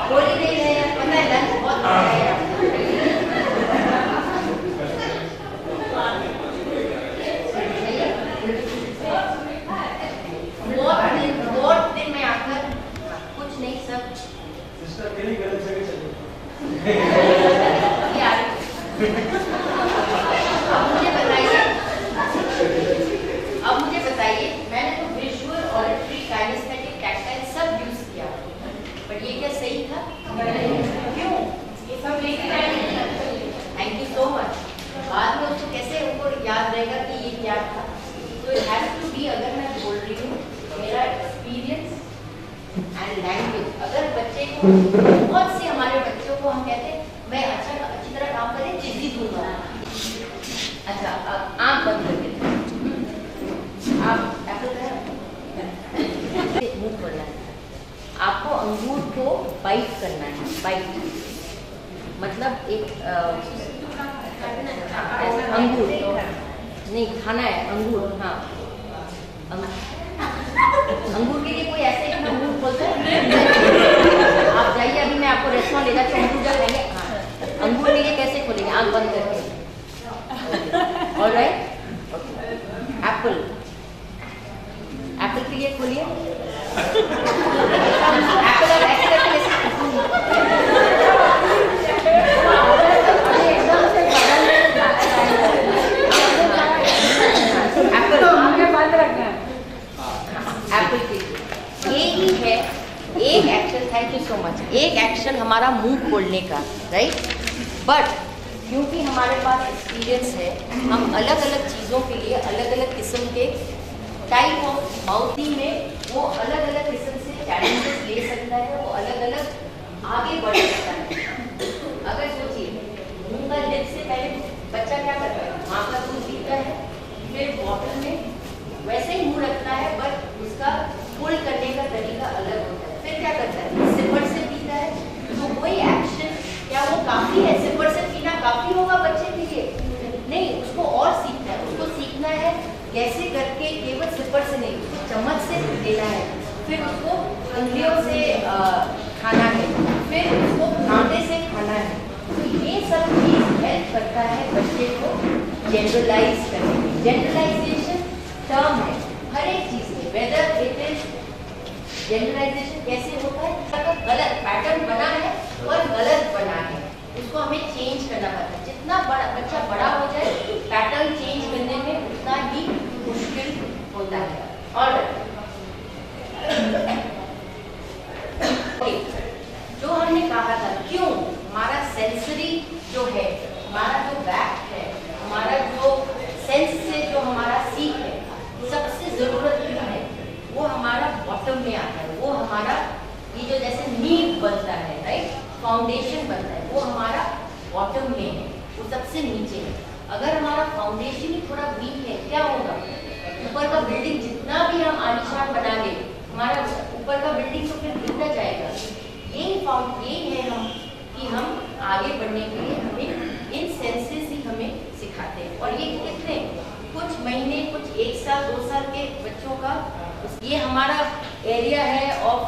बोल ही नहीं रहे हैं, पता है लंच बहुत अच्छा है। बहुत से हमारे बच्चों को हम कहते हैं मैं अच्छी तरह काम करें जिद्दी दूंगा। अच्छा आँख बंद करके आप मुंह खोलना है, आपको अंगूर को बाइट करना है। बाइट मतलब एक अंगूर नहीं खाना है, अंगूर। हाँ अंगूर के लिए कोई ऐसे ही अंगूर बोलते हैं। आप जाइए अभी मैं आपको रेस्टोरेंट ले जाती हूँ, अंगूर जा लेंगे। हाँ अंगूर के लिए कैसे खोलेंगे? आँख बंद करके। ऑलराइट एप्पल, एप्पल के लिए खोलिए। एप्पल और ऐसे करके एप्पल के लिए ये ही है एक action. Thank you so much. एक एक्शन हमारा मुंह खोलने का, राइट। बट क्योंकि हमारे पास एक्सपीरियंस है, हम अलग अलग चीज़ों के लिए अलग अलग किस्म के टाइप ऑफ माउथी में वो अलग अलग किस्म से चैलेंजेस ले सकता है, वो अलग अलग आगे बढ़ सकता है। अगर सोचिए मुंह का लिप से पहले बच्चा क्या करता है? माँ का दूध पीता है, फिर बॉटल में वैसे ही मुंह रखता है, बट उसका पुल करने का तरीका अलग होता है। फिर क्या करता है? सिपर से पीता है। तो वही एक्शन क्या वो काफ़ी है? सिपर से पीना काफ़ी होगा बच्चे के लिए? नहीं, उसको और सीखना है। उसको सीखना है कैसे करके, केवल सिपर से नहीं, उसको चम्मच से देना है, फिर उसको उंगलियों से खाना है, फिर उसको कांटे से खाना है। तो ये सब चीज़ हेल्प करता है बच्चे को जनरलाइज करने में। जनरलाइजेशन टर्म है हर एक चीज़ में, वेदर इट इज जनरलाइजेशन कैसे होता है? अगर गलत पैटर्न बना है और गलत बना है, उसको हमें चेंज करना पड़ता है। जितना बड़ा बच्चा बड़ा हो जाए, पैटर्न चेंज करने में उतना ही मुश्किल होता है। और जो हमने कहा था, क्यों हमारा सेंसरी जो है, हमारा जो बैक है, हमारा जो सेंस से जो हमारा सीख है, सबसे ज़रूरत क्या है? वो हमारा बॉटम में आता है। वो हमारा ये जो जैसे नींव बनता है, राइट, फाउंडेशन बनता है, वो हमारा बॉटम में है, वो सबसे नीचे है। अगर हमारा फाउंडेशन ही थोड़ा वीक है, क्या होगा? ऊपर का बिल्डिंग जितना भी हम आलीशान बना ले, हमारा ऊपर का बिल्डिंग तो फिर गिरता जाएगा। यही है हम कि हम आगे बढ़ने के लिए हमें इन सेंसेस ही हमें सिखाते हैं। और ये कितने कुछ महीने, कुछ 1 साल 2 साल के बच्चों का ये हमारा एरिया है ऑफ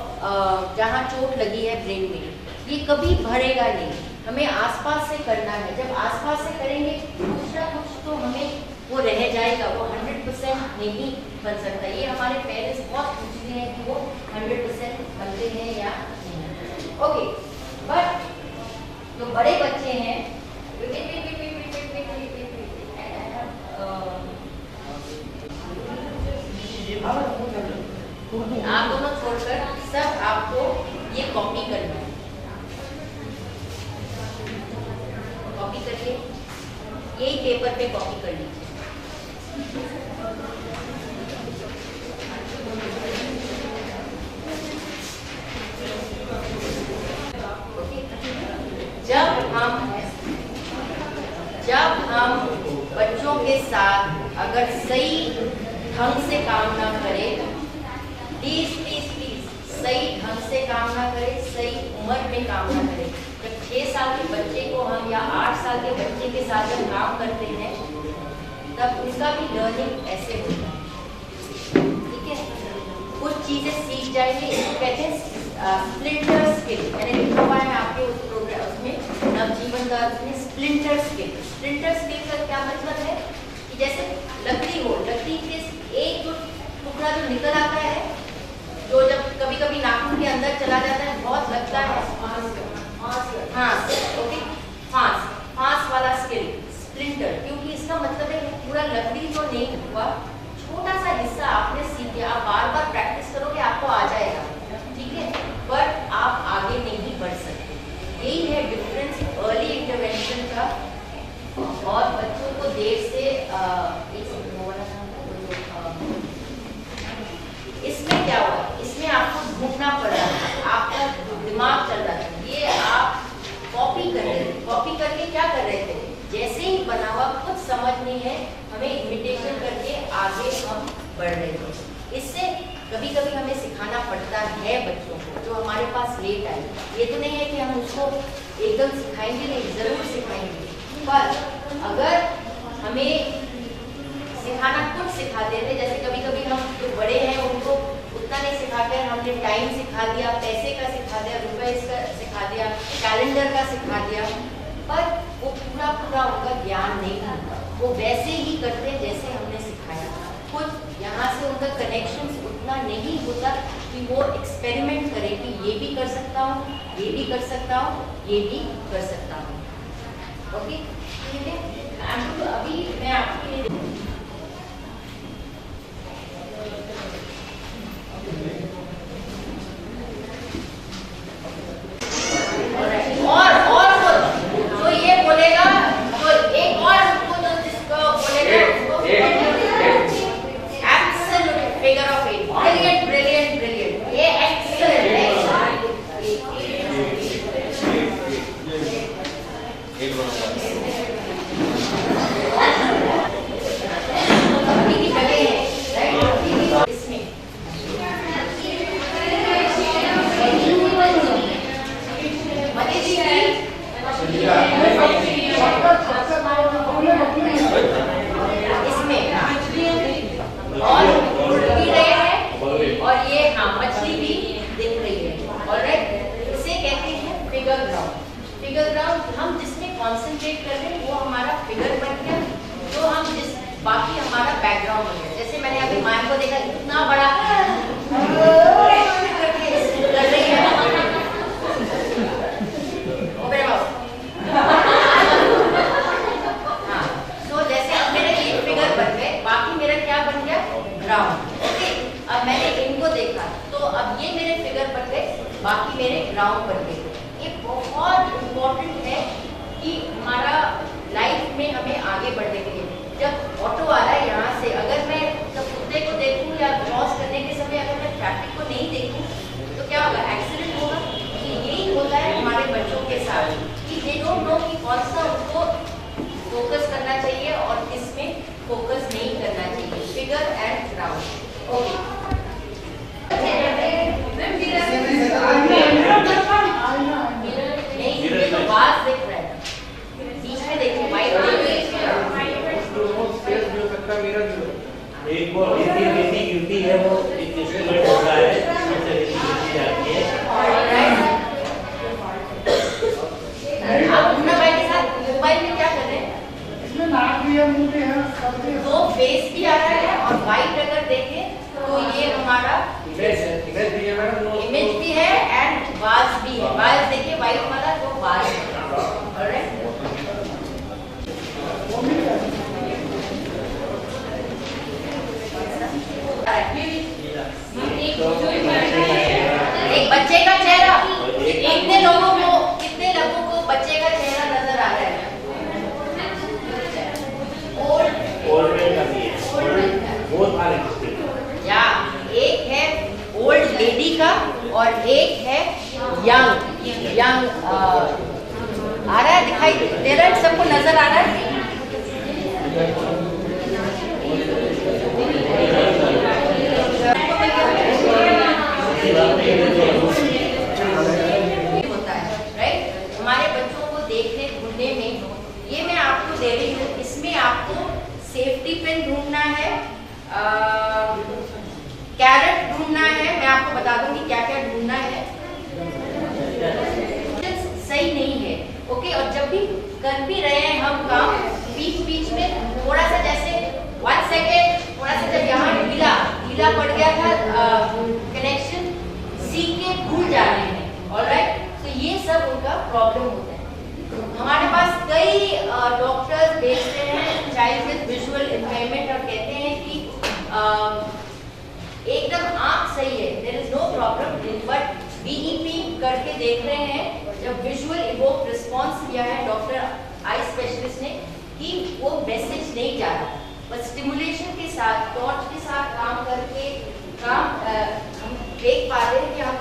जहाँ चोट लगी है ब्रेन में, ये कभी भरेगा नहीं। हमें आसपास से करना है। जब आसपास से करेंगे कुछ ना कुछ तो हमें वो रह जाएगा। वो 100% नहीं बन सकता। ये हमारे पेरेंट्स बहुत पूछते हैं कि वो 100% बनते हैं या नहीं। ओके, बट जो बड़े बच्चे हैं, आप दोनों छोड़कर सब आपको ये कॉपी करना है। कॉपी करिए, यही पेपर पे कॉपी कर लीजिए। जब हम बच्चों के साथ अगर सही ढंग से काम ना करें, प्लीज सही ढंग से काम ना करें, सही उम्र में काम ना करें। जब 6 साल के बच्चे को हम या 8 साल के बच्चे के साथ जब काम करते हैं, तब उसका भी लर्निंग ऐसे होता है। ठीक है, कुछ चीज़ें सीख जाएंगे। इसको कहते हैं स्प्लिंटर स्किल। मैंने लिखा हुआ है आपके उस प्रोग्राम उसमें, नवजीवन का उसमें स्प्लिंटर स्किल। स्प्लिंटर स्किल का क्या मतलब है कि जैसे लकड़ी हो, लकड़ी के एक जो टुकड़ा जो निकल आता है, जो जब कभी कभी नाखून के अंदर चला जाता है, बहुत लगता है, फांस वाला स्किल स्प्लिंटर। क्योंकि इसका मतलब है कि पूरा लकड़ी जो नहीं हुआ, छोटा सा हिस्सा आपने सीख लिया। आप बार बार प्रैक्टिस करोगे, आपको आ जाएगा, ठीक है, बट आप आगे नहीं बढ़ सकते। यही है डिफरेंस अर्ली इंटरवेंशन का और बच्चों को देर से इसमें क्या हुआ, इसमें आपको ढूंढना पड़ा, आपका दिमाग चल रहा आगे हम बढ़ रहे थे। इससे कभी कभी हमें सिखाना पड़ता है बच्चों को जो हमारे पास लेट आए। ये तो नहीं है कि हम उसको एकदम सिखाएंगे नहीं, ज़रूर सिखाएंगे, पर अगर हमें सिखाना कुछ सिखाते थे, जैसे कभी कभी हम जो बड़े हैं उनको उतना नहीं सिखाते, हमने टाइम सिखा दिया, पैसे का सिखा दिया, रुपए का सिखा दिया, कैलेंडर का सिखा दिया, पर वो पूरा पूरा उनका ज्ञान नहीं होता। वो वैसे ही करते जैसे हमने सिखाया, कुछ यहाँ से उनका कनेक्शन उतना नहीं होता कि वो एक्सपेरिमेंट करे कि ये भी कर सकता हूँ, ये भी कर सकता हूँ, ये भी कर सकता हूँ। ओके, अभी मैं आपको जो ये बोलेगा, तो एक और जिसको बोलेगा absolute figure of 8, brilliant brilliant brilliant, ये एक्सीलेंट है। फिगर ग्राउंड हम जिसमें कॉन्सेंट्रेट कर रहे हैं वो हमारा फिगर बन गया, जो हम जिस बाकी हमारा बैकग्राउंड बन गया। जैसे मैंने अभी माइंड को देखा, इतना बड़ा कर रही है हाँ, तो जैसे अब मेरे ये फिगर बन गए, बाकी मेरा क्या बन गया, ग्राउंड। ओके, अब मैंने इनको देखा तो अब ये मेरे फिगर बन गए, बाकी मेरे ग्राउंड बन गए। ये बहुत इम्पोर्टेंट है कि हमारा लाइफ में हमें आगे बढ़ने के लिए, जब ऑटो आ रहा है यहाँ से, अगर मैं जब कुत्ते को देखूँ या क्रॉस करने के समय अगर मैं ट्रैफिक को नहीं देखूँ तो क्या होगा, एक्सीडेंट होगा। तो यही होता है हमारे बच्चों के साथ कि दे डोंट नो कि कौन सा उनको फोकस करना चाहिए और किसमें फोकस नहीं करना चाहिए, फिगर एंड ग्राउंड। ओके, ये तो बात देख रहा है, बीच में देखिए वाइट एक वो ड्यूटी है, वो एक इंस्ट्रूमेंट होता है, आप मुन्ना भाई के साथ मोबाइल में क्या कर रहे हैं, इसमें नाक भी है, मुंह भी है, सब भी है। तो फेस भी आ रहा है और वाइट अगर देखें तो ये हमारा इमेज भी है एंड बाज भी है। बाज देखिए वाइट वाला जो बाज है, ऑलराइट। एक बच्चे का चेहरा, कितने लोगों को बच्चे का चेहरा नजर आ रहा है? या एक है ओल्ड लेडी का और एक है यंग आ रहा है, दिखाई दे रहा है, सबको नजर आ रहा है। होता है राइट, हमारे बच्चों को देखने ढूंढने में, ये मैं आपको दे रही हूँ, इसमें आपको सेफ्टी पिन ढूंढना है, कैरेट ढूंढना है, मैं आपको बता दूंगी क्या क्या ढूंढना है, सही नहीं है। ओके, और जब भी कर भी रहे हैं हम काम, बीच बीच में थोड़ा सा जैसे 1 सेकेंड, थोड़ा सा जब यहाँ ढीला पड़ गया था कनेक्शन, सीख के भूल जा रहे हैं, ऑलराइट। तो ये सब उनका प्रॉब्लम होता है। हमारे पास कई डॉक्टर्स भेजते हैं चाइल्ड विद विजुअल इम्पेयरमेंट और कहते हैं कि एकदम आंख सही है, there is no problem, but VEP करके देख रहे हैं, जब विजुअल इवोक रिस्पॉन्स किया है डॉक्टर आई स्पेशलिस्ट ने कि वो मैसेज नहीं जा रहा, बस स्टिमुलेशन के साथ, टॉर्च के साथ काम करके हम देख पा रहे हैं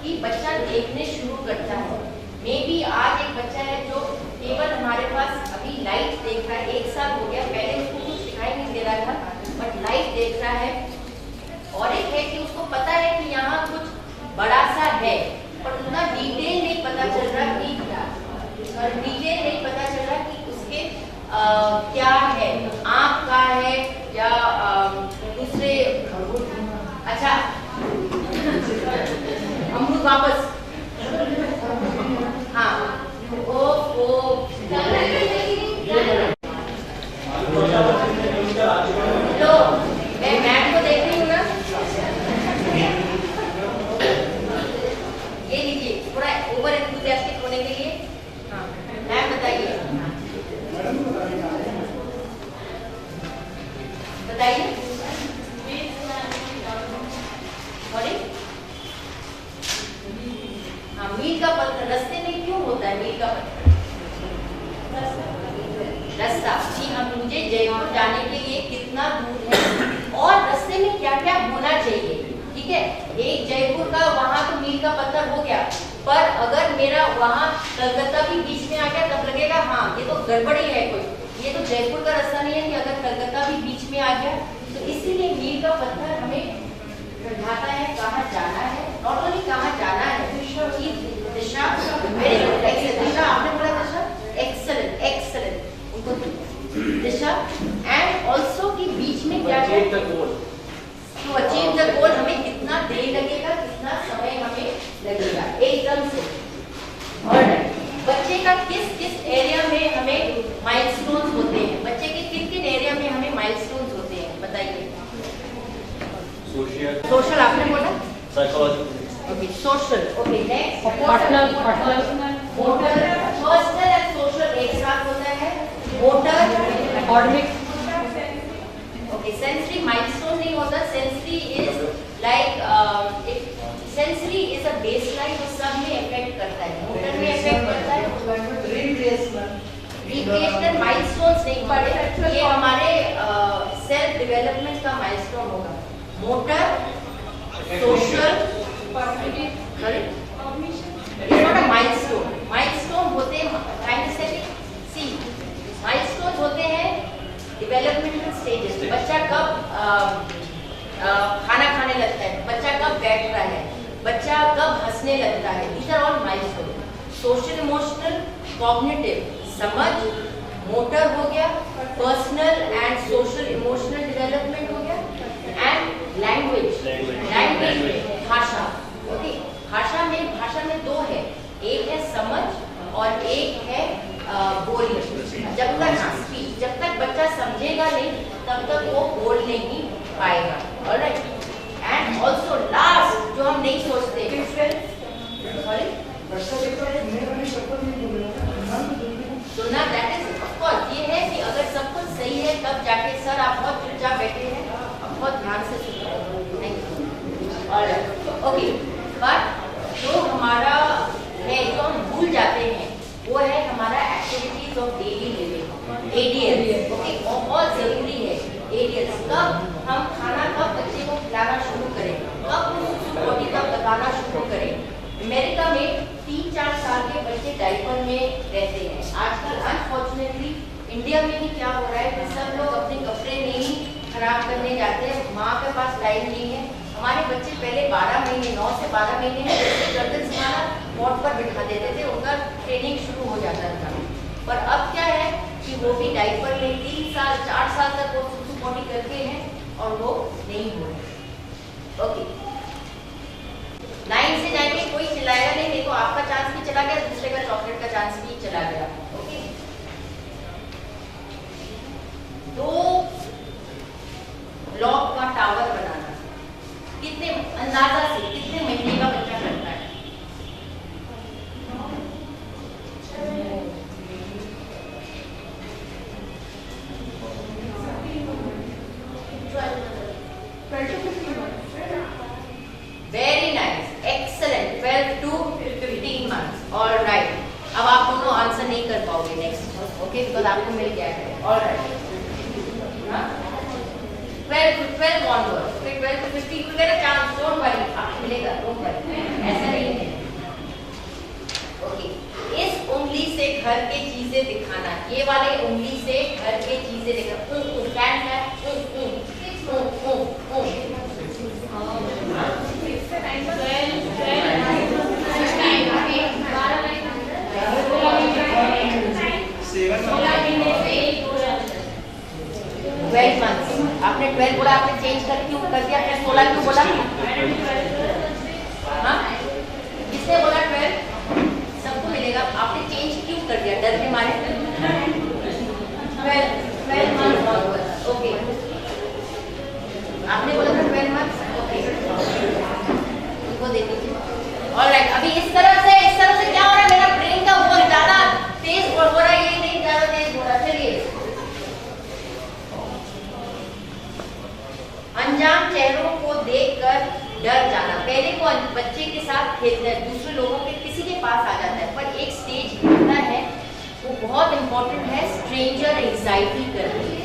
कि बच्चा देखने शुरू करता है। मे बी आज एक बच्चा है जो केवल हमारे पास अभी लाइट देख रहा है, 1 साल हो गया, पहले उसको कुछ दिखाई नहीं दे रहा था, बट लाइट है, और एक है कि उसको पता है कि यहाँ कुछ बड़ा सा है, पर उतना डिटेल नहीं पता चल रहा कि उसके क्या है, आँख का है या दूसरे। अच्छा, अमरूद वापस, हाँ वो लो, मैं मैम को देख रही हूँ ना, ये लीजिए थोड़ा ओवर एंथुसियास्टिक होने के लिए। हाँ मैम बताइए, सॉरी। हाँ, मील का पत्थर रास्ते में क्यों होता है? मील का पत्थर रास्ता, जी हम मुझे जयपुर जाने के लिए कितना दूर है और रास्ते में क्या क्या होना चाहिए, ठीक है। एक जयपुर का वहां तो मील का पत्थर हो गया, पर अगर मेरा वहां कलकत्ता भी बीच में आ गया तब लगेगा हाँ ये तो गड़बड़ी है कोई, ये तो जयपुर का रास्ता नहीं है कि अगर कलकत्ता भी बीच में आ गया। तो इसीलिए मील का पत्थर हमें समझाता है कहाँ जाना है, नॉट ओनली कहाँ जाना है, दिशा, दिशा आपने बोला दिशा, एक्सेलेंट एक्सेलेंट, उनको दिशा, एंड ऑल्सो कि बीच में क्या है टू अचीव द गोल, हमें कितना देर लगेगा, कितना समय हमें लगेगा, एकदम से। ऑलराइट, बच्चे का किस किस एरिया में हमें माइलस्टोन्स होते हैं, बच्चे के किन किन एरिया में हमें माइलस्टोन्स होते हैं बताइए। सोशल आपने बोला, psychology, okay social, okay next personal, motor, personal and social एक साथ होता है, motor, academic, okay sensory milestone नहीं होता, sensory is like sensory is a baseline, वो सब में इफेक्ट करता है, मोटर में इफेक्ट करता है, रिक्रिएशनल माइलस्टोन्स नहीं पढ़े, ये हमारे सेल्फ डेवलपमेंट का माइलस्टोन होगा, motor, social, sorry it's not a milestone, milestone होते हैं काइनेस्थेटिक, सी माइलस्टोन होते हैं डेवलपमेंटल स्टेजेस, बच्चा कब खाना खाने लगता है, बच्चा कब बैठ रहा है, बच्चा कब हंसने लगता है, these are all milestone. Social emotional cognitive समझ, मोटर हो गया, personal and social emotional development हो गया, एंड लैंग्वेज भाषा, ओके भाषा में दो है, एक है समझ और एक है बोलना। जब तक स्पीच, जब तक बच्चा समझेगा नहीं तब तक वो बोल नहीं पाएगा, ऑलराइट। एंड ऑल्सो लास्ट जो हम नहीं सोचते, सॉरी सुनना, दैट इज ऑफ कोर्स ये है कि अगर सब कुछ सही है तब जाके सर आप बहुत चुपचाप बैठे हैं, बहुत ध्यान से सुनो, thank you, alright okay. But जो हमारा है जो हम भूल जाते हैं वो है हमारा activities of daily living, ADLs, okay बहुत जरूरी है एडीएल्स। कब हम खाना कब बच्चे को खिलाना शुरू करें, कब उसको बॉडी कब लगाना शुरू करें। अमेरिका में 3-4 साल के बच्चे डायपर में रहते हैं। आजकल अनफॉर्चुनेटली इंडिया में भी क्या हो रहा है कि सब लोग अपने कपड़े नहीं खराब करने जाते हैं, माँ के पास टाइम नहीं है। हमारे बच्चे पहले 12 महीने 9 से 12 महीने में गर्दन सिखाना पॉट पर बिठा देते थे, उनका ट्रेनिंग शुरू हो जाता था। पर अब क्या है कि वो भी डायपर में 3 साल 4 साल तक वो सुसु पॉटी करते हैं और वो नहीं हो रहे, ओके। लाइन से जाएंगे, कोई चिल्लाएगा नहीं, देखो आपका चांस भी चला गया, दूसरे का चॉकलेट का चांस भी चला गया, ओके। 2 ब्लॉक का टावर बनाना कितने अंदाजा से कितने महीने का बच्चा करता है? 12 to 15 months. Very nice, excellent, 12 to 15 months, all right. अब आप दोनों आंसर नहीं कर पाओगे नेक्स्ट, ओके, बिकॉज आपको मिल गया है, ऑल राइट। 12 to 12 onward, फिर 12 to 15 you get a chance, don't worry, आपको मिलेगा, don't worry, ऐसा नहीं है, ओके। इस उंगली से घर के चीजें दिखाना, ये वाले उंगली से घर के चीजें दिखाना, हाँ? किसने बोला 12? सबको मिलेगा। आपने चेंज क्यों कर दिया? डर के मारे? 12 मार्क्स। ओके, आपने बोला था 12 मार्क्स। ओके, उनको दे दीजिए। ऑलराइट, अभी इस तरह से क्या हो रहा है? मेरा ब्रेन का वो ज्यादा तेज हो रहा है, ये नहीं ज्यादा तेज हो रहा है। चलिए, अनजान चेहरों को देखकर डर जाना। पहले वो बच्चे के साथ खेलता है, दूसरे लोगों के किसी के पास आ जाता है, पर एक स्टेज होता है वो बहुत इंपॉर्टेंट है, स्ट्रेंजर एंजाइटी करती है।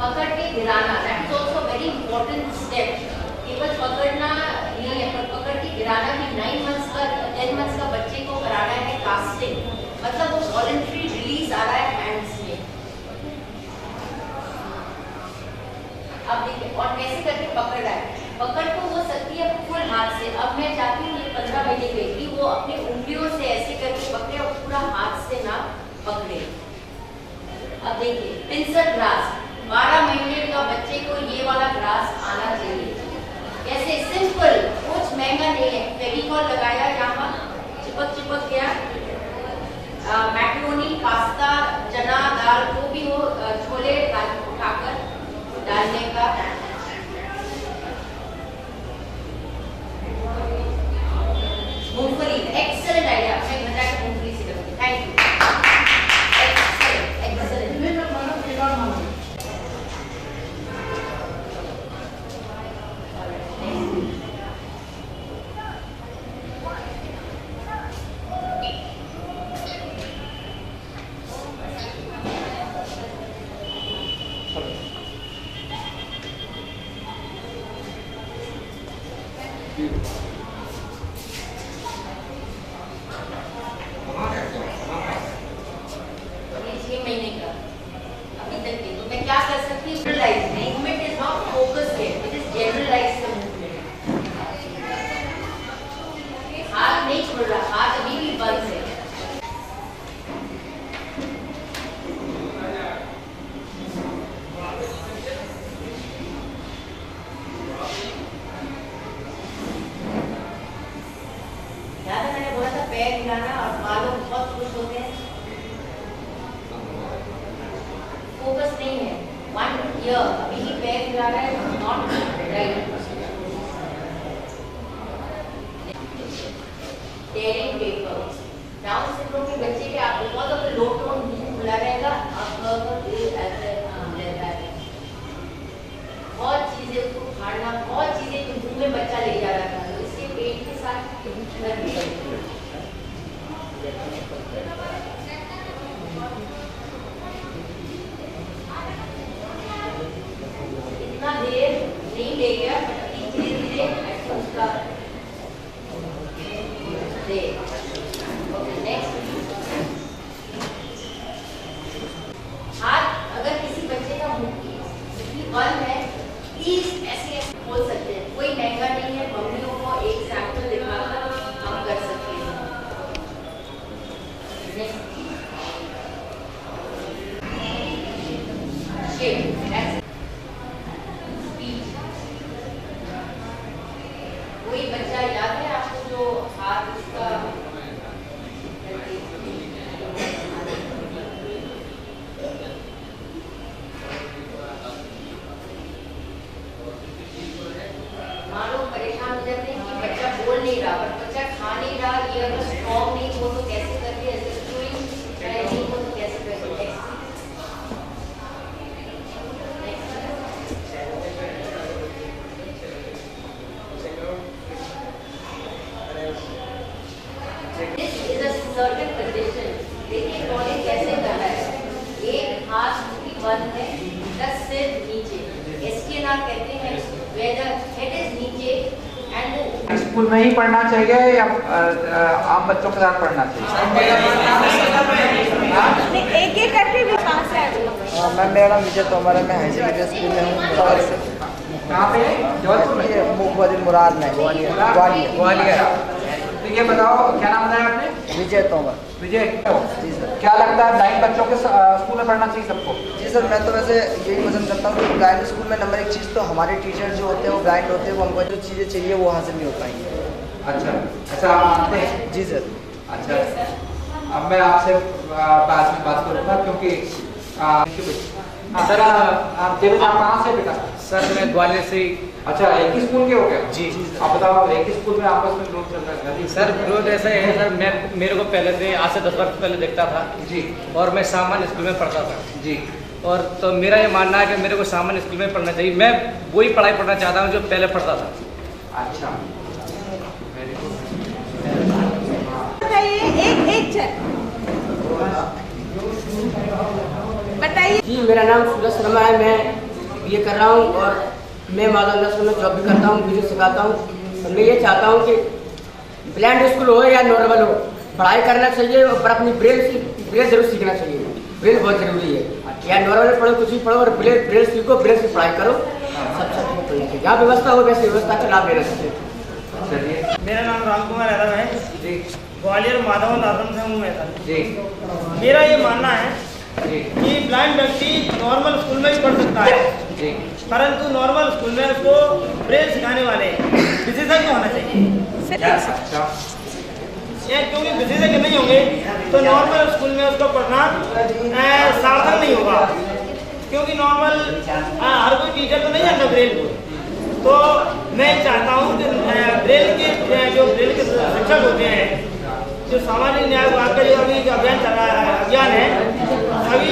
पकड़ के गिराना, that is also very important step. केवल पकड़ना नहीं है, पर पकड़ के गिराना भी 9 मंथ्स का 10 मंथ्स का बच्चे को कराना है कास्टिंग, मतलब वो वॉलंटरी रिलीज आ रहा है हैंड्स में। अब देखिए, और कैसे करके पकड़ रहा है। पकड़ तो हो सकती है फुल हाथ से। अब मैं चाहती हूँ ये 15 महीने की कि वो अपनी उंगलियों से ऐसे करके पकड़े और पूरा हाथ से ना पकड़े। अब देखिए, पिंसर ग्रास, 12 महीने का बच्चे को ये वाला ग्रास आना चाहिए। कैसे? सिंपल, कुछ महंगा नहीं है। फेविकॉल लगाया, यहाँ चिपक गया। मैक्रोनी, पास्ता, चना दाल, जो भी हो, छोले उठाकर डालने का। मूंगफली, एक्सेलेंट आइडिया। मैं बता के मूंगफली से करूँगी। Thank you, excellent. पैर हिलाना और बालों बहुत खुश होते हैं। फोकस नहीं है, 1 ईयर अभी ही पैर हिला रहा है, not right. Tearing paper, Down syndrome के बच्चे के आप because of the low tone मुंह खुला रहेगा, बहुत चीजें उसको खाना, बहुत चीजें जो मुंह में बच्चा ले जा रहा था, तो इसके पेट के साथ इतना देर नहीं ले गया, धीरे धीरे उसका दे। Okay, next. हाथ अगर किसी बच्चे का मुंह बंद है, प्लीज ऐसे बोल सकते हैं, कोई महंगा नहीं है, मम्मियों को एक सैंपल दिखाकर हम कर सकते हैं। नेक्स्ट। कोई बच्चा याद है आपको जो हाथ उसका मानो परेशान हो जाते हैं कि बच्चा बोल नहीं रहा, पर बच्चा खा नहीं रहा, ये अगर स्ट्रॉन्ग नहीं हो तो कैसे करके नहीं हो तो कैसे करके। This is a certain condition. देखिए कॉलिंग कैसे कर रहा है, एक हाथ भी बंद है, दस सिर नीचे, इसके नाम कहते हैं where the head is नीचे and स्कूल में ही पढ़ना चाहिए या आम बच्चों के साथ पढ़ना चाहिए? एक एक करके भी कहाँ से आए? मैं मेरा विजय तोमर है, मैं हाई सेकेंडरी स्कूल में हूँ मुराद से। कहाँ पे? जबलपुर में? ये मुराद में ग्वालियर। तो ये बताओ क्या नाम बताया आपने? विजय तोमर। विजय जी सर। क्या लगता है ब्लाइंड बच्चों के स्कूल में पढ़ना चाहिए सबको? जी सर, मैं तो वैसे यही पसंद करता हूँ कि ब्लाइंड स्कूल में नंबर एक चीज़ तो हमारे टीचर जो होते हैं वो ब्लाइंड होते हैं, वो हमको जो चीज़ें चाहिए वो हासिल नहीं हो पाएंगी। अच्छा, ऐसा आप मानते हैं? जी सर। अच्छा, अब मैं आपसे बाद में बात करूँगा क्योंकि सर आप देवेंद्र आप कहाँ से बेटा? सर मैं ग्वालियर से। अच्छा, एक ही स्कूल के हो गए? जी। आप बताओ एक ही स्कूल में आपस में ग्रोथ चल रहा है? सर ग्रोथ ऐसा है सर, मैं मेरे को पहले से आज से 10 वर्ष पहले देखता था जी। और मैं सामान्य स्कूल में पढ़ता था जी। और तो मेरा ये मानना है कि मेरे को सामान्य स्कूल में पढ़ना चाहिए। मैं वही पढ़ाई पढ़ना चाहता हूँ जो पहले पढ़ता था। अच्छा, वेरी गुड। बताइए एक बताइए। जी, मेरा नाम सूरज शर्मा है, मैं ये कर रहा हूँ और मैं माधव नस्ल में जॉब भी करता हूँ, म्यूजिक सिखाता हूँ। और मैं ये चाहता हूँ कि ब्लाइंड स्कूल हो या नॉर्मल हो, पढ़ाई करना चाहिए और अपनी ब्रेल जरूर सीखना चाहिए। ब्रेल बहुत जरूरी है, या नॉर्मल पढ़ो कुछ भी पढ़ो और ब्रेल सीखो, ब्रेल से पढ़ाई करो, सबसे पढ़ना चाहिए। जहाँ व्यवस्था हो वैसे व्यवस्था का लाभ लेना चाहिए। चलिए मेरा नाम राम कुमार यादव है जी। ग्वालियर माधवन आश्रम से हूँ मैं सर। जी मेरा ये मानना है जी कि ब्लाइंड व्यक्ति नॉर्मल स्कूल में भी पढ़ सकता है, जी। परंतु नॉर्मल स्कूल में उसको ब्रेल सिखाने वाले विशेषज्ञ होना चाहिए। अच्छा, ये क्योंकि विशेषज्ञ नहीं होंगे तो नॉर्मल स्कूल में उसको पढ़ना सार्थक नहीं होगा, क्योंकि नॉर्मल हर कोई टीचर तो नहीं जानता ब्रेल को। तो मैं चाहता हूँ कि ब्रेल के शिक्षक होते हैं, जो सामाजिक न्याय विभाग का जो अभी अभियान चल रहा है, अभियान है, सभी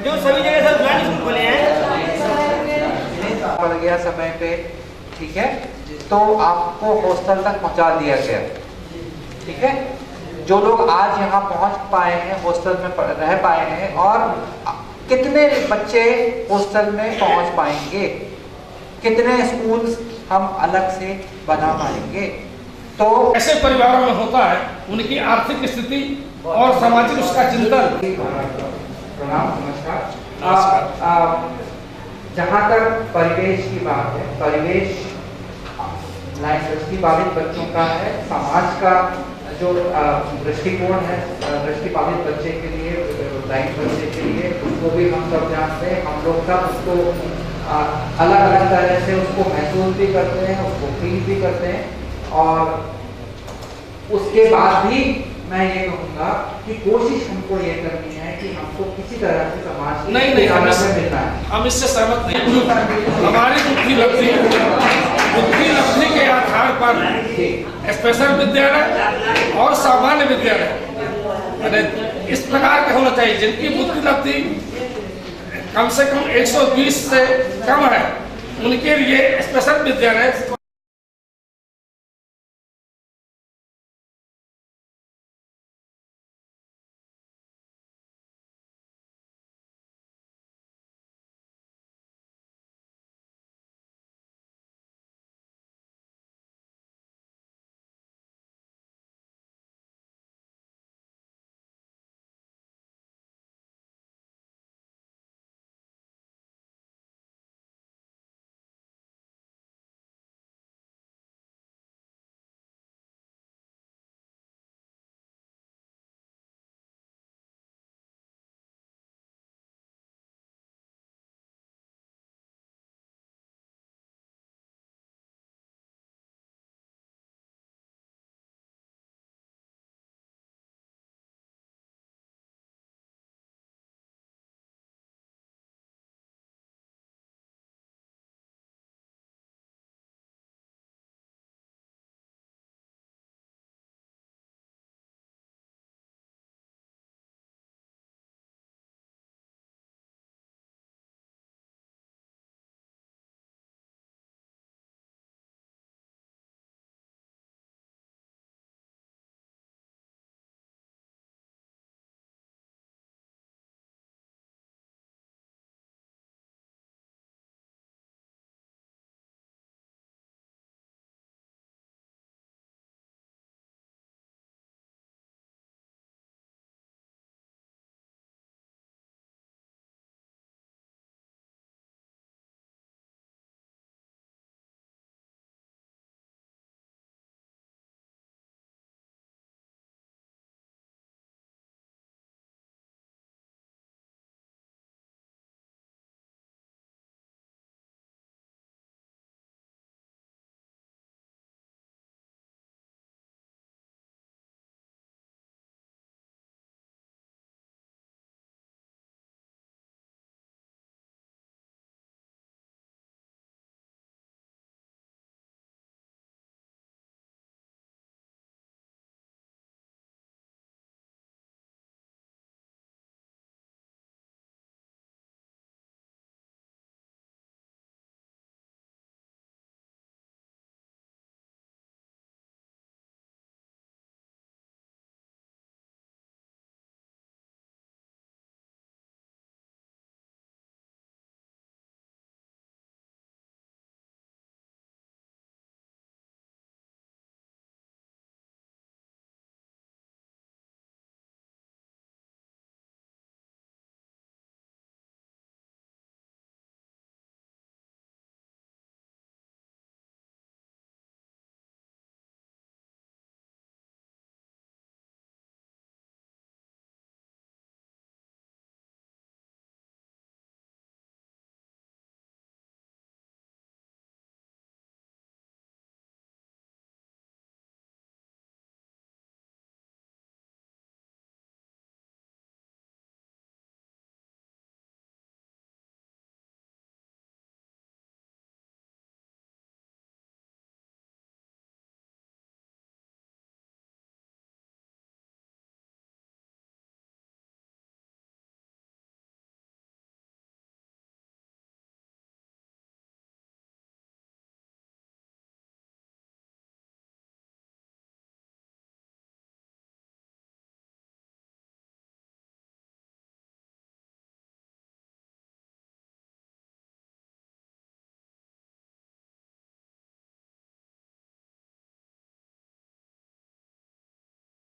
जो सभी जगह से ब्लाइंड स्कूल खोले हैं। पड़ गया समय पे, ठीक है, तो आपको हॉस्टल तक पहुंचा दिया गया, ठीक है। जो लोग आज यहाँ पहुंच पाए हैं, हॉस्टल में रह पाए हैं, और कितने बच्चे हॉस्टल में पहुंच पाएंगे, कितने स्कूल हम अलग से बना पाएंगे। तो ऐसे परिवारों में होता है उनकी आर्थिक स्थिति और सामाजिक उसका चिंतन। प्रणाम, नमस्कार। जहाँ तक परिवेश की बात है, परिवेश दृष्टिबाधित बच्चों का है, समाज का जो दृष्टिकोण है दृष्टिबाधित बच्चे के लिए, ब्लाइंड बच्चे के लिए, उसको भी हम सब जानते हैं। हम लोग सब उसको अलग अलग तरह से उसको महसूस भी करते हैं, उसको फील भी करते हैं। और उसके बाद भी मैं ये कहूँगा कि कोशिश हमको ये करनी है कि हमको किसी तरह से समाज नहीं मिलना है। हम इससे सहमत नहीं। हमारी बुद्धि लब्धि के आधार पर स्पेशल विद्यालय और सामान्य विद्यालय इस प्रकार के होना चाहिए, जिनकी बुद्धि लब्धि कम से कम 120 से कम है, उनके लिए स्पेशल विद्यालय